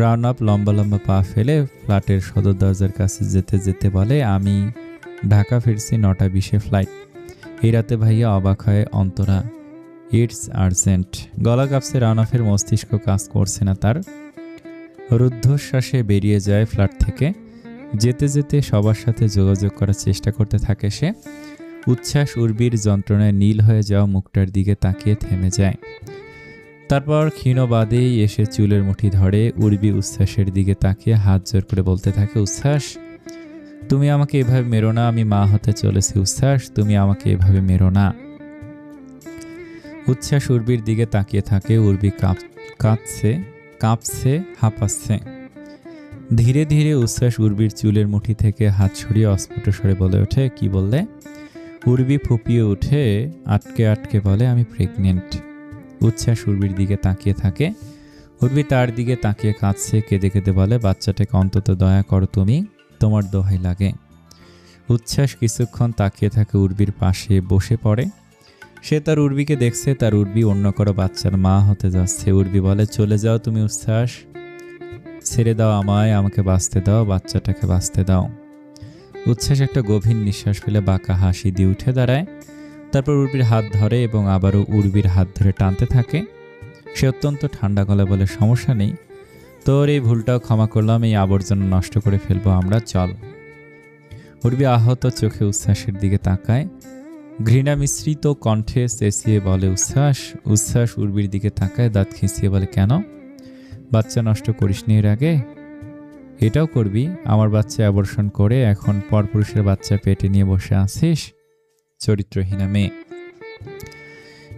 রানব লম্বা লম্বা পা ফেলে ফ্ল্যাটের সদর দরজার কাছে যেতে যেতে বলে, আমি ঢাকা ফিরছি 9:20 ফ্লাইট। এই রাতে ভাইয়া। অবাক হয় অন্তরা। It's urgent. গলা কাঁপছে রানবের, মস্তিষ্ক কাজ করছে না তার। রুদ্ধশ্বাসে বেরিয়ে যায় ফ্ল্যাট থেকে। যেতে যেতে সবার সাথে যোগাযোগ করার চেষ্টা করতে থাকে সে। উচ্ছ্বাস উর্বির যন্ত্রণায় নীল হয়ে যাওয়া মুখটার দিকে তাকিয়ে থেমে যায়। তারপর ক্ষীণ বাদেই এসে চুলের মুঠি ধরে উর্বি উচ্ছ্বাসের দিকে তাকিয়ে হাত জোর করে বলতে থাকে, উচ্ছ্বাস তুমি আমাকে এভাবে মেরো না, আমি মা হতে চলেছি। উচ্ছ্বাস তুমি আমাকে এভাবে মেরো না। উচ্ছ্বাস উর্বির দিকে তাকিয়ে থাকে। উর্বি কাঁপছে, হাঁপাচ্ছে। ধীরে ধীরে উচ্ছ্বাস উর্বির চুলের মুঠি থেকে হাত সরিয়ে অস্ফুট স্বরে বলে ওঠে, কি বললে? উর্বি ফুপিয়ে উঠে আটকে আটকে বলে, আমি প্রেগনেন্ট। উচ্ছ্বাস উর্বির দিকে তাকিয়ে থাকে। উর্বি তার দিকে তাকিয়ে কাঁদছে, কেঁদে কেঁদে বলে, বাচ্চাটাকে অন্তত দয়া করো তুমি, তোমার দোহাই লাগে। উচ্ছ্বাস কিছুক্ষণ তাকিয়ে থাকে উর্বির পাশে বসে পড়ে। সে তার উর্বিকে দেখছে, তার উর্বি অন্য কারো বাচ্চার মা হতে যাচ্ছে। উর্বি বলে, চলে যাও তুমি উচ্ছ্বাস, ছেড়ে দাও আমায়, আমাকে বাঁচতে দাও, বাচ্চাটাকে বাঁচতে দাও। উচ্ছ্বাস একটা গভীর নিঃশ্বাস ফেলে বাঁকা হাসি দিয়ে উঠে দাঁড়ায়। তারপর উর্বির হাত ধরে এবং আবারও উর্বির হাত ধরে টানতে থাকে। সে অত্যন্ত ঠান্ডা গলায় বলে, সমস্যা নেই, তোর এই ভুলটাও ক্ষমা করলাম, এই আবর্জনা নষ্ট করে ফেলবো আমরা, চল। উর্বি আহত চোখে উচ্ছ্বাসের দিকে তাকায়, ঘৃণা মিশ্রিত কণ্ঠে চেঁচিয়ে বলে, উচ্ছ্বাস। উচ্ছ্বাস উর্বির দিকে তাকায়, দাঁত খিঁচিয়ে বলে, কেন? বাচ্চা নষ্ট করিস নি এর আগে? এটাও করবি? আমার বাচ্চা অ্যাবর্শন করে এখন পরপুরুষের বাচ্চা পেটে নিয়ে বসে আছিস, চরিত্রহীনা মেয়ে।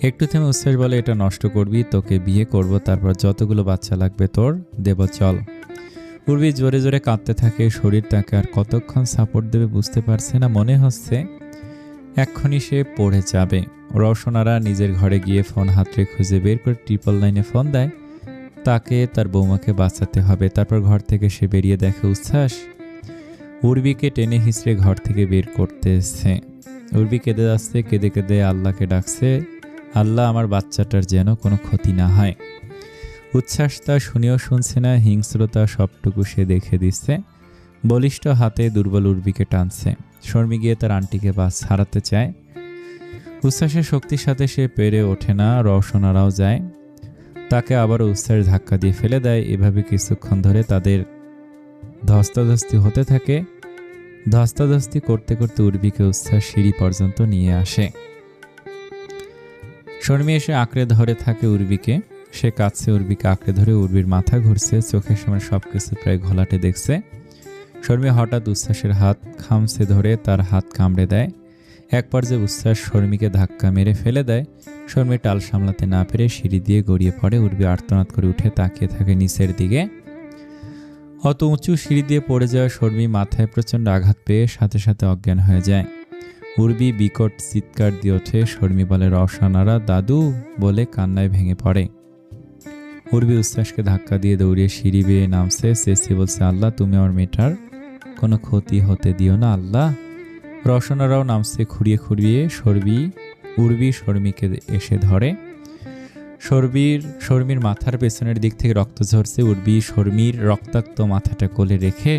একটু থেমে উচ্ছ্বাস বলে, এটা নষ্ট করবি, তোকে বিয়ে করব, তারপর যতগুলো বাচ্চা লাগবে তোর দেব, চল। উর্বি জোরে জোরে কাঁদতে থাকে। শরীর তাকে আর কতক্ষণ সাপোর্ট দেবে বুঝতে পারছে না। মনে হচ্ছে এক্ষুনি সে পড়ে যাবে। রওশনারা নিজের ঘরে গিয়ে ফোন হাতড়ে খুঁজে বের করে 999 ফোন দেয়। তাকে তার বৌমাকে বাঁচাতে হবে। তারপর ঘর থেকে সে বেরিয়ে দেখে উচ্ছ্বাস উর্বিকে টেনে হিঁচড়ে ঘর থেকে বের করতেছে। উর্বি কেঁদে যাচ্ছে, কেঁদে কেঁদে আল্লাহকে ডাকছে, আল্লাহ আমার বাচ্চাটার যেন কোনো ক্ষতি না হয়। উচ্ছ্বাস তা শুনেও শুনছে না, হিংস্রতা সবটুকু সে দেখে দিচ্ছে। বলিষ্ঠ হাতে দুর্বল উর্বিকে টানছে। শর্মি গিয়ে তার আন্টিকে বাস হারাতে চায়। উচ্ছ্বাসের শক্তির সাথে সে পেরে ওঠে না। রওশনারাও যায়, তাকে আবারও উচ্ছ্বাস ধাক্কা দিয়ে ফেলে দেয়। এভাবে কিছুক্ষণ ধরে তাদের ধস্তাধস্তি হতে থাকে। ধস্তাধস্তি করতে করতে উর্বিকে উচ্ছ্বাস সিঁড়ি পর্যন্ত নিয়ে আসে। শর্মি এসে আঁকড়ে ধরে থাকে উর্বিকে। সে কাঁদছে, উর্বিকে আঁকড়ে ধরে। উর্বির মাথা ঘুরছে, চোখের সামনে সবকিছু প্রায় ঘোলাটে দেখছে। শর্মি হঠাৎ উচ্ছ্বাসের হাত খামছে ধরে তার হাত কামড়ে দেয়। এক পর্যায়ে উচ্ছ্বাস শর্মিকে ধাক্কা মেরে ফেলে দেয়। শর্মি টাল সামলাতে না পেরে সিঁড়ি দিয়ে গড়িয়ে পড়ে। উর্বি আর্তনাদ করে উঠে তাকিয়ে থাকে নিচের দিকে। অত উঁচু সিঁড়ি দিয়ে পড়ে যাওয়া শর্মি মাথায় প্রচণ্ড আঘাত পেয়ে সাথে সাথে অজ্ঞান হয়ে যায়। উর্বি বিকট চিৎকার দিয়ে ওঠে। শর্মি বলে, রওশনারা দাদু বলে কান্নায় ভেঙে পড়ে। উর্বি উচ্ছ্বাসকে ধাক্কা দিয়ে দৌড়িয়ে সিঁড়ি বেয়ে নামছে। চেঁচিয়ে বলছে, আল্লাহ তুমি আমার মেয়েটার কোনো ক্ষতি হতে দিও না আল্লাহ। রওশনারাও নামছে খুঁড়িয়ে খুঁড়িয়ে। উর্বি শর্মিকে এসে ধরে। শর্মির মাথার পেছনের দিক থেকে রক্ত ঝরছে। উর্বি শর্মির রক্তাক্ত মাথাটা কোলে রেখে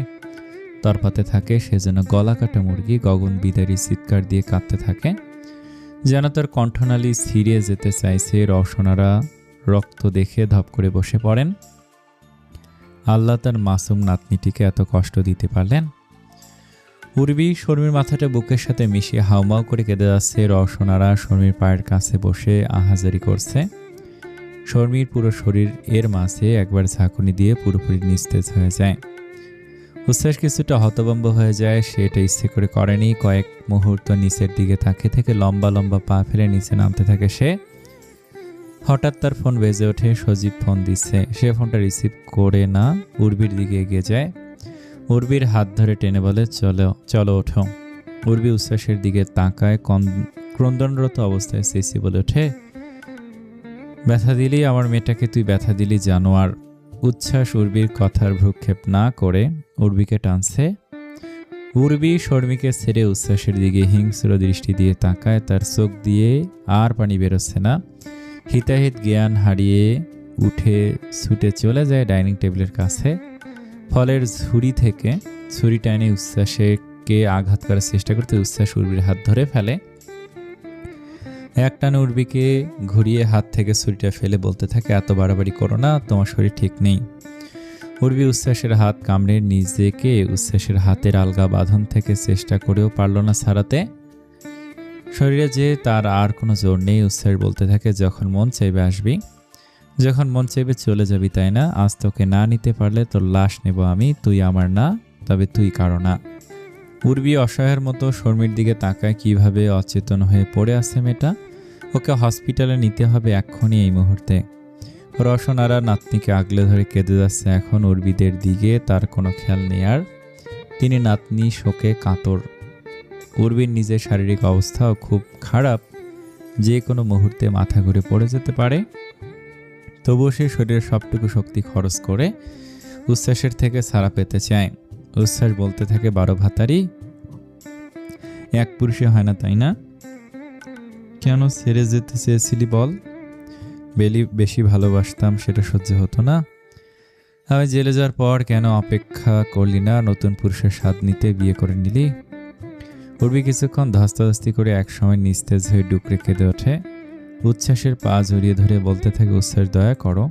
তরপাতে থাকে। সেজন্য গলা কাটা মুরগি গগন বিদারী চিৎকার দিয়ে কাঁদতে থাকে, যেন তার কণ্ঠনালী ছিঁড়ে যেতে চাইছে। রওশনারা রক্ত দেখে ধপ করে বসে পড়েন। আল্লাহ তার মাসুম নাতনিটিকে এত কষ্ট দিতে পারলেন। উর্বি শর্মির মাথাটা বুকের সাথে মিশিয়ে হাউমাউ করে কেঁদে যাচ্ছে। রওশনারা শর্মির পায়ের কাছে বসে আহাজারি করছে। শর্মির পুরো শরীর এর মাঝে একবার ঝাঁকুনি দিয়ে পুরোপুরি নিস্তেজ হয়ে যায়। উচ্ছ্বাস কিছুটা হতভম্ব হয়ে যায়। সে এটা ইচ্ছে করে করেনি। কয়েক মুহূর্ত নিচের দিকে তাকিয়ে থেকে লম্বা লম্বা পা ফেলে নিচে নামতে থাকে সে। হঠাৎ তার ফোন বেজে ওঠে। সজীব ফোন দিচ্ছে। সে ফোনটা রিসিভ করে না, উর্বির দিকে এগিয়ে যায়। উর্বির হাত ধরে টেনে বলে, চলো চলো ওঠো। উর্বি উচ্ছ্বাসের দিকে তাকায়। ক্রন্দনরত অবস্থায় চেঁচিয়ে বলে ওঠে, ব্যথা দিলি আমার মেয়েটাকে, তুই ব্যথা দিলি জানোয়ার। উচ্ছ্বাস উর্বির কথার ভ্রুক্ষেপ না করে উর্বিকে টানছে। উর্বি শর্মিকে ছেড়ে উচ্ছ্বাসের দিকে হিংস্র দৃষ্টি দিয়ে তাকায়। তার চোখ দিয়ে আর পানি বেরোচ্ছে না। হিতাহিত জ্ঞান হারিয়ে উঠে ছুটে চলে যায় ডাইনিং টেবিলের কাছে। ফলের ঝুড়ি থেকে ছুরি টাইনে উচ্ছ্বাসকে আঘাত করার চেষ্টা করতে উচ্ছ্বাস উর্বির হাত ধরে ফেলে। একটানে উর্বিকে ঘুরিয়ে হাত থেকে ছুরিটা ফেলে বলতে থাকে, এত বাড়াবাড়ি করো না, তোমার শরীর ঠিক নেই। উর্বি উচ্ছ্বাসের হাত কামড়ে নিজেকে উচ্ছ্বাসের হাতের আলগা বাঁধন থেকে চেষ্টা করেও পারল না ছাড়াতে। শরীরে যে তার আর কোনো জোর নেই। উচ্ছ্বাস বলতে থাকে, যখন মন চাইবে আসবি। যখন মন চাইবে চলে যাবি, তাই না? আজ তোকে না নিতে পারলে তোর লাশ নেব আমি। তুই আমার না, তবে তুই কারো না। উর্বি অসহায়ের মতো শর্মির দিকে তাকায়, কিভাবে অচেতন হয়ে পড়ে আছে মেয়েটা। ওকে হসপিটালে নিতে হবে এক্ষুনি, এই মুহূর্তে। রসনারা নাতনিকে আগলে ধরে কেঁদে যাচ্ছে। এখন উর্বিদের দিকে তার কোনো খেয়াল নেই আর। তিনি নাতনি শোকে কাতর। উর্বির নিজের শারীরিক অবস্থাও খুব খারাপ, যে কোনো মুহূর্তে মাথা ঘুরে পড়ে যেতে পারে। তবুও সে শরীরের সবটুকু শক্তি খরচ করে উচ্ছ্বাসের থেকে ছাড়া পেতে চায়। উচ্ছ্বাস বলতে থাকে, 12 ভাতারি এক পুরুষে হয় না, তাই না? কেন ছেড়ে যেতে চেয়েছিলি বল? বেশি ভালোবাসতাম, সেটা সহ্য হতো না? আমি জেলে যাওয়ার পর কেন অপেক্ষা করলি না? নতুন পুরুষের স্বাদ নিতে বিয়ে করে নিলি? উর্বি কিছুক্ষণ ধস্তাধস্তি করে একসময় নিস্তেজ হয়ে ডুকরে কেঁদে ওঠে। উচ্ছ্বাসের পা জড়িয়ে ধরে বলতে থাকে, উচ্ছ্বাস দয়া করো,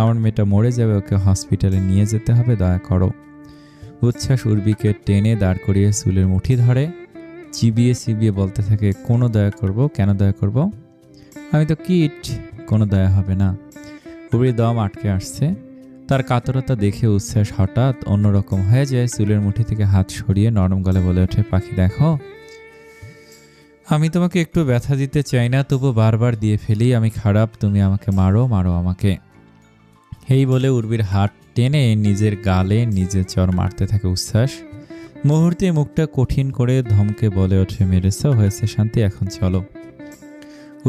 আমার মেয়েটা মরে যাবে, ওকে হসপিটালে নিয়ে যেতে হবে, দয়া করো। উচ্ছ্বাস উর্বিকে টেনে দাঁড় করিয়ে চুলের মুঠি ধরে চিবিয়ে চিবিয়ে বলতে থাকে, কোনো দয়া করব? কেন দয়া করব? আমি তো কিট, কোনো দয়া হবে না। উর্বির দম আটকে আসছে। তার কাতরতা দেখে উচ্ছ্বাস হঠাৎ অন্যরকম হয়ে যায়। চুলের মুঠি থেকে হাত সরিয়ে নরম গলে বলে ওঠে, পাখি দেখো, আমি তোমাকে একটু ব্যথা দিতে চাই না, তবু বারবার দিয়ে ফেলি। আমি খারাপ, তুমি আমাকে মারো, মারো আমাকে। এই বলে উর্বির হাত টেনে নিজের গালে নিজে চর মারতে থাকে উচ্ছ্বাস। মুহূর্তে মুখটা কঠিন করে ধমকে বলে ওঠে, মেরেছ, হয়েছে শান্তি, এখন চলো।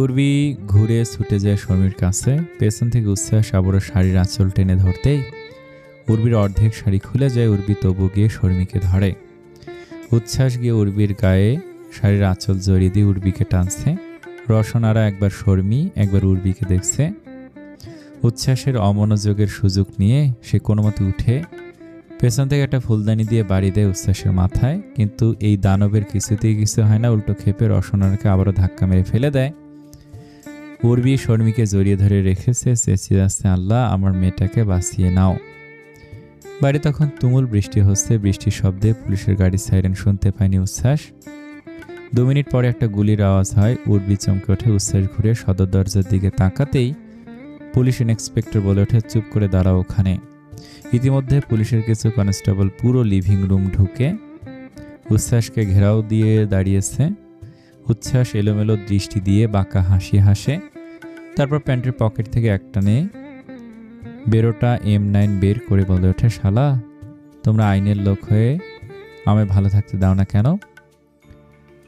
উর্বি ঘুরে ছুটে যায় শর্মির কাছে। পেছন থেকে উচ্ছ্বাস আবারও শাড়ির আঁচল টেনে ধরতেই উর্বির অর্ধেক শাড়ি খুলে যায়। উর্বি তবু গিয়ে শর্মিকে ধরে। উচ্ছ্বাস গিয়ে উর্বির গায়ে শাড়ির আঁচল জড়িয়ে দিয়ে উর্বিকে টানছে। রসনারা একবার শর্মি একবার উর্বিকে দেখছে। উচ্ছ্বাসের অমনোযোগের সুযোগ নিয়ে সে কোনো মতে উঠে পেছন থেকে একটা ফুলদানি দিয়ে বাড়ি দেয় উচ্ছ্বাসের মাথায়। কিন্তু এই দানবের কিছুতেই কিছু হয় না, উল্টো ক্ষেপে রসনারকে আবারও ধাক্কা মেরে ফেলে দেয়। উর্বি শর্মিকে জড়িয়ে ধরে রেখেছে, চেঁচিয়ে যাচ্ছে, আল্লাহ, আমার মেয়েটাকে বাঁচিয়ে নাও। বাড়ি তখন তুমুল বৃষ্টি হচ্ছে। বৃষ্টির শব্দে পুলিশের গাড়ির সাইরেন শুনতে পায়নি উচ্ছ্বাস। 2 মিনিট পরে একটা গুলির আওয়াজ হয়। উর্বি চমকে ওঠে। উচ্ছ্বাস ঘুরে সদর দরজার দিকে তাকাতেই পুলিশ ইন্সপেক্টর বলে ওঠে, চুপ করে দাঁড়াও ওখানে। ইতিমধ্যে পুলিশের কিছু কনস্টেবল পুরো লিভিং রুম ঢুকে উচ্ছ্বাসকে ঘেরাও দিয়ে দাঁড়িয়েছে। উচ্ছ্বাস এলোমেলো দৃষ্টি দিয়ে বাঁকা হাসি হাসে। তারপর প্যান্টের পকেট থেকে একটানে বেরোটা M9 বের করে বলে ওঠে, শালা, তোমরা আইনের লোক হয়ে আমায় ভালো থাকতে দাও না কেন?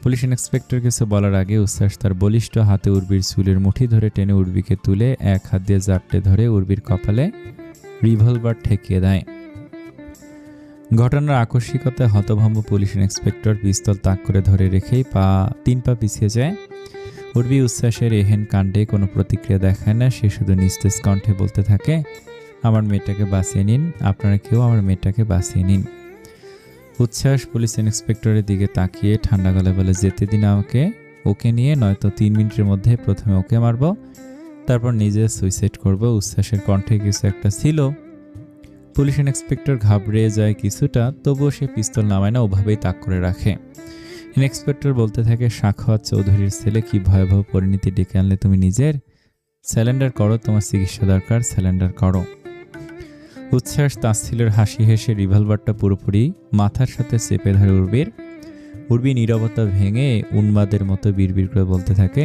পুলিশ ইন্সপেক্টর কিছু বলার আগে উচ্ছ্বাস তার বলিষ্ঠ হাতে উর্বির চুলের মুঠি ধরে টেনে উর্বিকে তুলে এক হাত দিয়ে জাপটে ধরে উর্বির কপালে রিভলভার ঠেকিয়ে দেয়। ঘটনার আকস্মিকতায় হতভম্ব পুলিশ ইন্সপেক্টর পিস্তল তাক করে ধরে রেখেই 3 পা পিছিয়ে যায়। উর্বি উচ্ছ্বাসের এহেন কাণ্ডে কোনো প্রতিক্রিয়া দেখায় না। সে শুধু নিস্তেজ কণ্ঠে বলতে থাকে, আমার মেয়েটাকে বাঁচিয়ে নিন, আপনারা কেউ আমার মেয়েটাকে বাঁচিয়ে নিন। উচ্ছ্বাস পুলিশ ইন্সপেক্টরের দিকে তাকিয়ে ঠান্ডা গলায় বলে, যেতে দিন আমাকে, ওকে নিয়ে, নয়তো 3 মিনিটের মধ্যে প্রথমে ওকে মারব, তারপর নিজে সুইসাইড করব। উচ্ছ্বাসের কণ্ঠে কিছু একটা ছিল। পুলিশ ইন্সপেক্টর ঘাবড়ে যায় কিছুটা, তবুও সে পিস্তল নামায় না, ওভাবেই তাক করে রাখে। ইন্সপেক্টর বলতে থাকে, সাখাওয়াত চৌধুরীর ছেলে, কি ভয়াবহ পরিণতি ডেকে আনলে তুমি নিজের। স্যালেন্ডার করো, তোমার চিকিৎসা দরকার, স্যালেন্ডার করো। উচ্ছ্বাস তাচ্ছিলের হাসি হেসে রিভলভারটা পুরোপুরি মাথার সাথে চেপে ধরে উর্বির। উর্বি নীরবতা ভেঙে উন্মাদের মতো বিড়বিড় করে বলতে থাকে,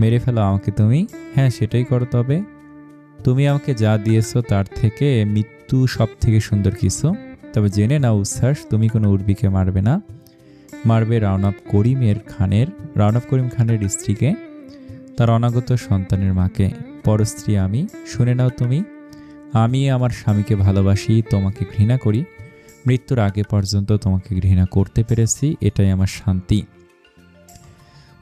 মেরে ফেলো আমাকে তুমি। হ্যাঁ, সেটাই করো। তবে তুমি আমাকে যা দিয়েছো তার থেকে মৃত্যু সব থেকে সুন্দর কিছু। তবে জেনে নাও উচ্ছ্বাস, তুমি কোনো উর্বিকে মারবে না, মারবে রাওনাব করিম খানের স্ত্রীকে, তার অনাগত সন্তানের মাকে। পরস্ত্রী আমি। শুনে নাও তুমি, আমি আমার স্বামীকে ভালোবাসি, তোমাকে ঘৃণা করি, মৃত্যুর আগে পর্যন্ত তোমাকে ঘৃণা করতে পেরেছি, এটাই আমার শান্তি।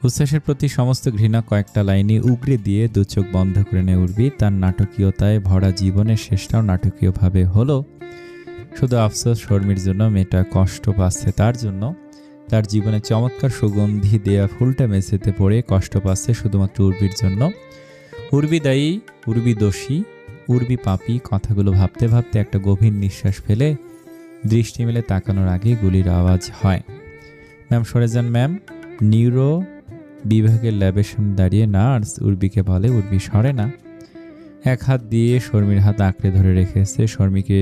উচ্ছ্বাসের প্রতি সমস্ত ঘৃণা কয়েকটা লাইনে উগরে দিয়ে 2 চোখ বন্ধ করে নেয় উর্বি। তার নাটকীয়তায় ভরা জীবনের শেষটাও নাটকীয়ভাবে হলো। শুধু আফসোস শর্মির জন্য, মেয়েটা কষ্ট পাচ্ছে তার জন্য। তার জীবনে চমৎকার সুগন্ধি দেয়া ফুলটা মেঝেতে পড়ে কষ্ট পাচ্ছে শুধুমাত্র উর্বির জন্য। উর্বি দায়ী, উর্বি দোষী, উর্বি পাপী। কথাগুলো ভাবতে ভাবতে একটা গভীর নিঃশ্বাস ফেলে দৃষ্টি মেলে তাকানোর আগে গুলির আওয়াজ হয়। ম্যাম সরে যান ম্যাম। নিউরো বিভাগের ল্যাবের সামনে দাঁড়িয়ে নার্স উর্বিকে বলে। উর্বি সরে না। এক হাত দিয়ে শর্মির হাত আঁকড়ে ধরে রেখেছে। শর্মিকে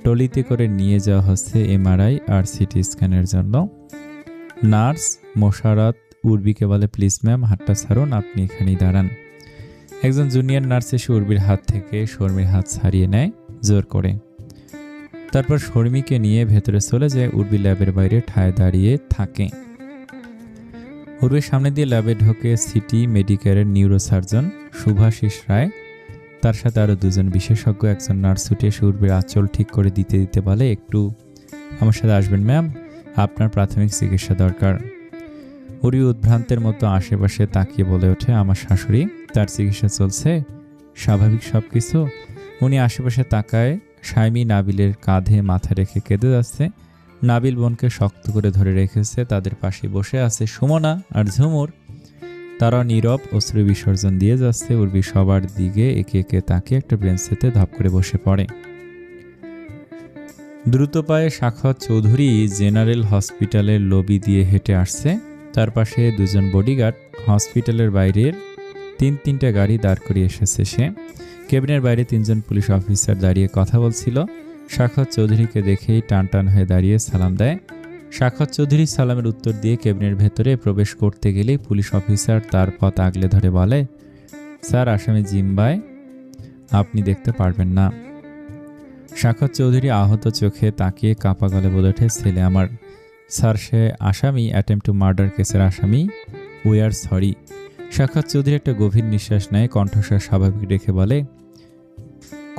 টলিতে করে নিয়ে যাওয়া হচ্ছে এমআরআই আর সিটি স্ক্যানের জন্য। নার্স মোশাররত উর্বিকে বলে, প্লিজ ম্যাম, হাতটা ছাড়ুন, আপনি এখানেই দাঁড়ান। একজন জুনিয়র নার্স এসে উর্বির হাত থেকে শর্মির হাত ছাড়িয়ে নেয় জোর করে। তারপর শর্মিকে নিয়ে ভেতরে চলে যায়। উর্বি ল্যাবের বাইরে ঠায় দাঁড়িয়ে থাকে। উর্বির সামনে দিয়ে ল্যাবে ঢোকে সিটি মেডিকেয়ারের নিউরোসার্জন শুভাশিস রায়, তার সাথে আরও দুজন বিশেষজ্ঞ। একজন নার্স ছুটে এসে উর্বির আঁচল ঠিক করে দিতে দিতে বলে, একটু আমার সাথে আসবেন ম্যাম, আপনার প্রাথমিক চিকিৎসা দরকার। উর্বি উদ্ভ্রান্তের মতো আশেপাশে তাকিয়ে বলে ওঠে, আমার শাশুড়ি, তার চিকিৎসা চলছে, স্বাভাবিক সব কিছু। উনি আশেপাশে তাকায়। শাইমি নাবিলের কাঁধে মাথা রেখে কেঁদে যাচ্ছে। নাবিল বোনকে শক্ত করে ধরে রেখেছে। তাদের পাশে বসে আছে সুমনা আর ঝুমুর। তারা নীরব অশ্রু বিসর্জন দিয়ে যাচ্ছে। উর্বি সবার দিকে একে একে তাকিয়ে একটা বেঞ্চেতে ধপ করে বসে পড়ে। দ্রুত পায়ে সাখাওয়াত চৌধুরী জেনারেল হসপিটালের লবি দিয়ে হেঁটে আসছে। তার পাশে দুজন বডিগার্ড। হসপিটালের বাইরের তিনটা গাড়ি দাঁড় করিয়ে এসেছে সে। কেবিনের বাইরে তিনজন পুলিশ অফিসার দাঁড়িয়ে কথা বলছিল। সাখাওয়াত চৌধুরীকে দেখেই টান টান হয়ে দাঁড়িয়ে সালাম দেয়। সাখাওয়াত চৌধুরী সালামের উত্তর দিয়ে কেবিনের ভেতরে প্রবেশ করতে গেলেই পুলিশ অফিসার তার পথ আগলে ধরে বলে, স্যার, আসামি জিম্বায়, আপনি দেখতে পারবেন না। সাখাওয়াত চৌধুরী আহত চোখে তাকিয়ে কাঁপা গলে বলে ওঠে, ছেলে আমার। স্যার, সে আসামি, অ্যাটেম্প টু মার্ডার কেসের আসামি, we are sorry. Sakhawat Chowdhury একটা গভীর নিঃশ্বাস নেয়, কণ্ঠস্বর স্বাভাবিক রেখে বলে,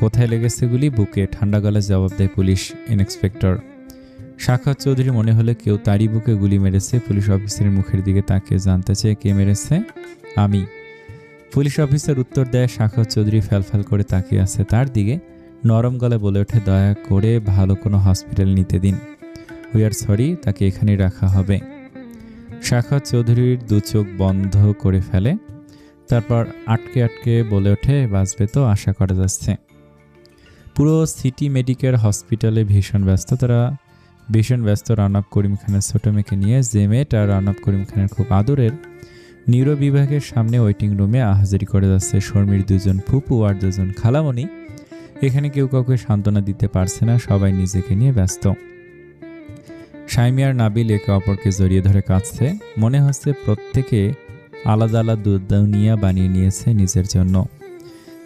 কোথায় লেগেছে গুলি? বুকে। ঠান্ডা গলায় জবাব দেয় পুলিশ ইন্সপেক্টর। সাখাওয়াত চৌধুরী মনে হলে কেউ তারই বুকে গুলি মেরেছে। পুলিশ অফিসারের মুখের দিকে তাকিয়ে জানতে চায়, কে মেরেছে? আমি। পুলিশ অফিসার উত্তর দেয়। সাখাওয়াত চৌধুরী ফ্যালফ্যাল করে তাকিয়ে আছে তার দিকে। নরম গলায় বলে ওঠে, দয়া করে ভালো কোনো হসপিটাল নিতে দিন। উই আর সরি, তাকে এখানেই রাখা হবে। সাখাওয়াত চৌধুরীর দু চোখ বন্ধ করে ফেলে। তারপর আটকে আটকে বলে ওঠে, বাঁচবে তো, আশা করা যাচ্ছে। পুরো সিটি মেডিকেয়ার হসপিটালে ভীষণ ব্যস্ত। রানাব করিম খানের ছোট মেয়েকে নিয়ে। যে মেয়েটা রানাব করিম খানের খুব আদরের, নিউরো বিভাগের সামনে ওয়েটিং রুমে আহাজারি করে যাচ্ছে শর্মির দুজন ফুপু আর দুজন খালামণি। এখানে কেউ কাউকে সান্ত্বনা দিতে পারছে না, সবাই নিজেকে নিয়ে ব্যস্ত। শাইমি আর নাবিল একে অপরকে জড়িয়ে ধরে কাঁদছে। মনে হচ্ছে প্রত্যেকে আলাদা আলাদা দুনিয়া বানিয়ে নিয়েছে নিজের জন্য,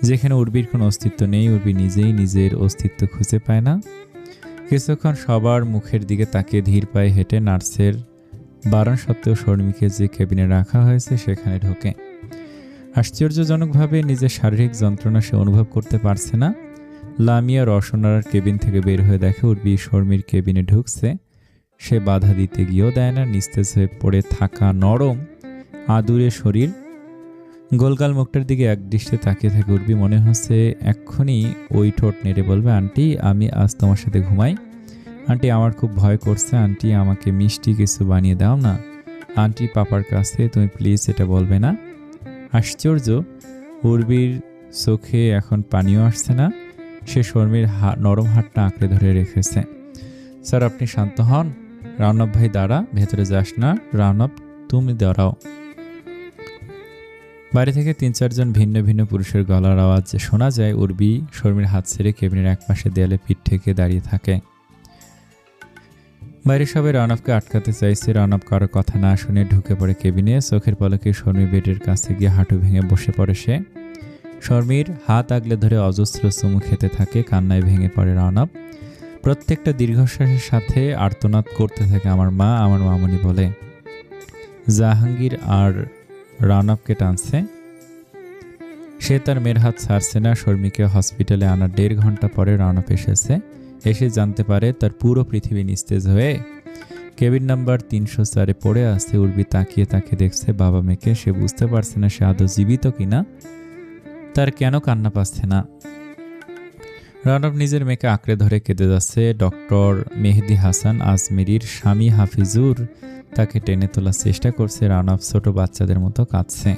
যেখানে উর্বির কোনো অস্তিত্ব নেই। উর্বি নিজেই নিজের অস্তিত্ব খুঁজে পায় না। কিছুক্ষণ সবার মুখের দিকে তাকিয়ে ধীর পায়ে হেঁটে নার্সের বারণ সত্ত্বেও শর্মিকে যে কেবিনে রাখা হয়েছে সেখানে ঢোকে। আশ্চর্যজনকভাবে নিজের শারীরিক যন্ত্রণা সে অনুভব করতে পারছে না। লামিয়া রসনার কেবিন থেকে বের হয়ে দেখে উর্বি শর্মির কেবিনে ঢুকছে। সে বাধা দিতে গিয়েও দেয় না। নিস্তেজ হয়ে পড়ে থাকা নরম আদুরে শরীর, গোলগাল মুখটার দিকে একদৃষ্টে তাকিয়ে থাকে উর্বি। মনে হচ্ছে এক্ষুনি ওই ঠোঁট নেড়ে বলবে, আন্টি, আমি আজ তোমার সাথে ঘুমাই। আন্টি, আমার খুব ভয় করছে। আন্টি, আমাকে মিষ্টি কিছু বানিয়ে দাও না। আন্টি, পাপার কাছে তুমি প্লিজ এটা বলবে না। আশ্চর্য, উর্বির চোখে এখন পানিও আসছে না। সে শর্মির নরম হাতটা আঁকড়ে ধরে রেখেছে। স্যার, আপনি শান্ত হন। রানব ভাই দাঁড়া, ভেতরে যাস না। রানব, তুমি দাঁড়াও। বাইরে থেকে 3-4 ভিন্ন ভিন্ন পুরুষের গলার আওয়াজ শোনা যায়। উর্বি শর্মির হাত ছেড়ে কেবিনের একপাশে দেয়ালে পিঠ ঠেকে দাঁড়িয়ে থাকে। বাইরে সবাই রানবকে আটকাতে চাইছে। রানব কারো কথা না শুনে ঢুকে পড়ে কেবিনে। চোখের পলকে শর্মির বেডের কাছে গিয়ে হাঁটু ভেঙে বসে পড়ে সে। শর্মির হাত আগলে ধরে অজস্র চুমু খেতে থাকে। কান্নায় ভেঙে পড়ে রানব। প্রত্যেকটা দীর্ঘশ্বাসের সাথে আর্তনাদ করতে থাকে, আমার মা, আমার মামনি বলে। জাহাঙ্গীর আর রানবকে টানছে। সে তার মেয়ের হাত ছাড়ছে না। শর্মিকে হসপিটালে আনার 1.5 ঘন্টা পরে রানব এসেছে। এসে জানতে পারে তার পুরো পৃথিবী নিস্তেজ হয়ে কেবিন নাম্বার 304-এ পড়ে আছে। উর্বি তাকিয়ে তাকিয়ে দেখছে বাবা মেয়েকে। সে বুঝতে পারছে না সে আদৌ জীবিত কিনা, তার কেন কান্না পাচ্ছে না। রানব নিজের মেয়েকে আঁকড়ে ধরে কেঁদে যাচ্ছে। ডক্টর মেহেদি হাসান আজমেরির স্বামী হাফিজুর তাকে টেনে তোলার চেষ্টা করছে। রানব ছোট বাচ্চাদের মতো কাঁদছে।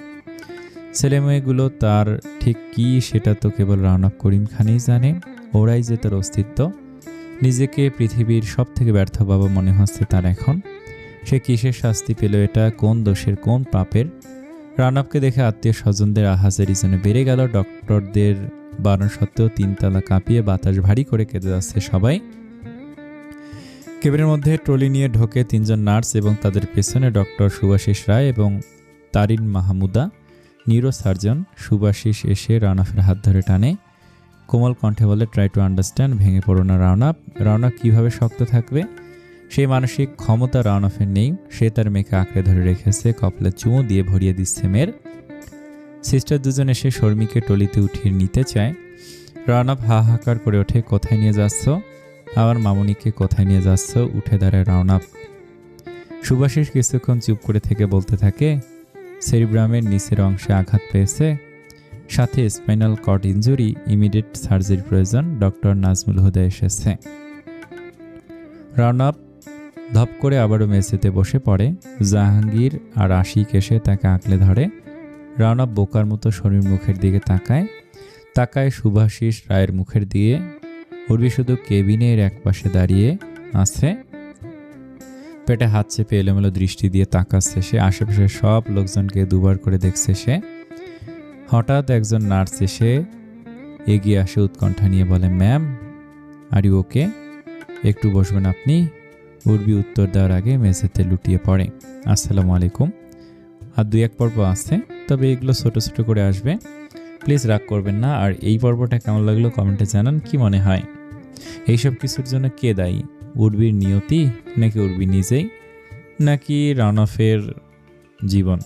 ছেলেমেয়েগুলো তার ঠিক কি সেটা তো কেবল রানব করিম খানই জানে। ওরাই যে তার অস্তিত্ব। নিজেকে পৃথিবীর সব থেকে ব্যর্থ বাবা মনে হচ্ছে তার এখন। সে কিসের শাস্তি পেল এটা? কোন দোষের, কোন পাপের? রানাবকে দেখে আত্মীয় স্বজনদের আহাজারি যেন বেড়ে গেল। ডক্টরদের বারণ সত্ত্বেও তিনতলা কাঁপিয়ে বাতাস ভারী করে কেঁদে যাচ্ছে সবাই। কেবিনের মধ্যে ট্রলি নিয়ে ঢোকে 3 জন নার্স এবং তাদের পেছনে ডক্টর সুভাষিস রায় এবং তারিন মাহমুদা, নিউরো সার্জন। সুভাষিস এসে রানাফের হাত ধরে টানে, কোমল কণ্ঠে বলে, ট্রাই টু আন্ডারস্ট্যান্ড, ভেঙে পড়ো না রানাফ। রানাফ কীভাবে শক্ত থাকবে? সেই মানসিক ক্ষমতা রানাফের নেই। সে তার মেয়েকে আঁকড়ে ধরে রেখেছে, কপালে চুমু দিয়ে ভরিয়ে দিচ্ছে মেয়ের। সিস্টার দুজন এসে শর্মিকে টলিতে উঠিয়ে নিতে চায়। রানাফ হাহাকার করে ওঠে, কোথায় নিয়ে যাচ্ছ? আমার মামুনিকে কোথায় নিয়ে যাচ্ছ? উঠে দাঁড়ায় রানাফ। সুভাষিস কিছুক্ষণ চুপ করে থেকে বলতে থাকে, সেরিব্রামের নিচের অংশে আঘাত পেয়েছে, সাথে spinal cord injury, immediate surgery প্রয়োজন। ডক্টর নাজমুল হুদা এসেছে। রানাফ ধপ করে আবারও মেঝেতে বসে পড়ে। জাহাঙ্গীর আর আশিক এসে তাকে আঁকলে ধরে। রানাফ বোকার মতো শরীর মুখের দিকে তাকায় সুভাষিস রায়ের মুখের দিকে। উর্বি শুধু কেবিনের একপাশে দাঁড়িয়ে আছে, পেটে হাত চেপে এলোমেলো দৃষ্টি দিয়ে তাকাচ্ছে সে। আশেপাশে সব লোকজনকে দুবার করে দেখছে সে। হঠাৎ একজন নার্স এসে এগিয়ে আসে, উৎকণ্ঠা নিয়ে বলে, ম্যাম আর ইউ ওকে? একটু বসবেন আপনি? উর্বি উত্তর দেওয়ার আগে মেঝেতে লুটিয়ে পড়ে। আসসালামু আলাইকুম। আর 2-1 পর্ব আছে, তবে এগুলো ছোট ছোট করে আসবে, প্লিজ রাগ করবেন না। আর এই পর্বটা কেমন লাগলো কমেন্টে জানান। কি মনে হয় এইসব কিছুর জন্য কে দায়ী? উর্বির নিয়তি, নাকি উর্বি নিজেই, নাকি রানাফের জীবন?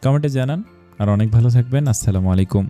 কমেন্টে জানান। আর অনেক ভালো থাকবেন। আসসালামু আলাইকুম।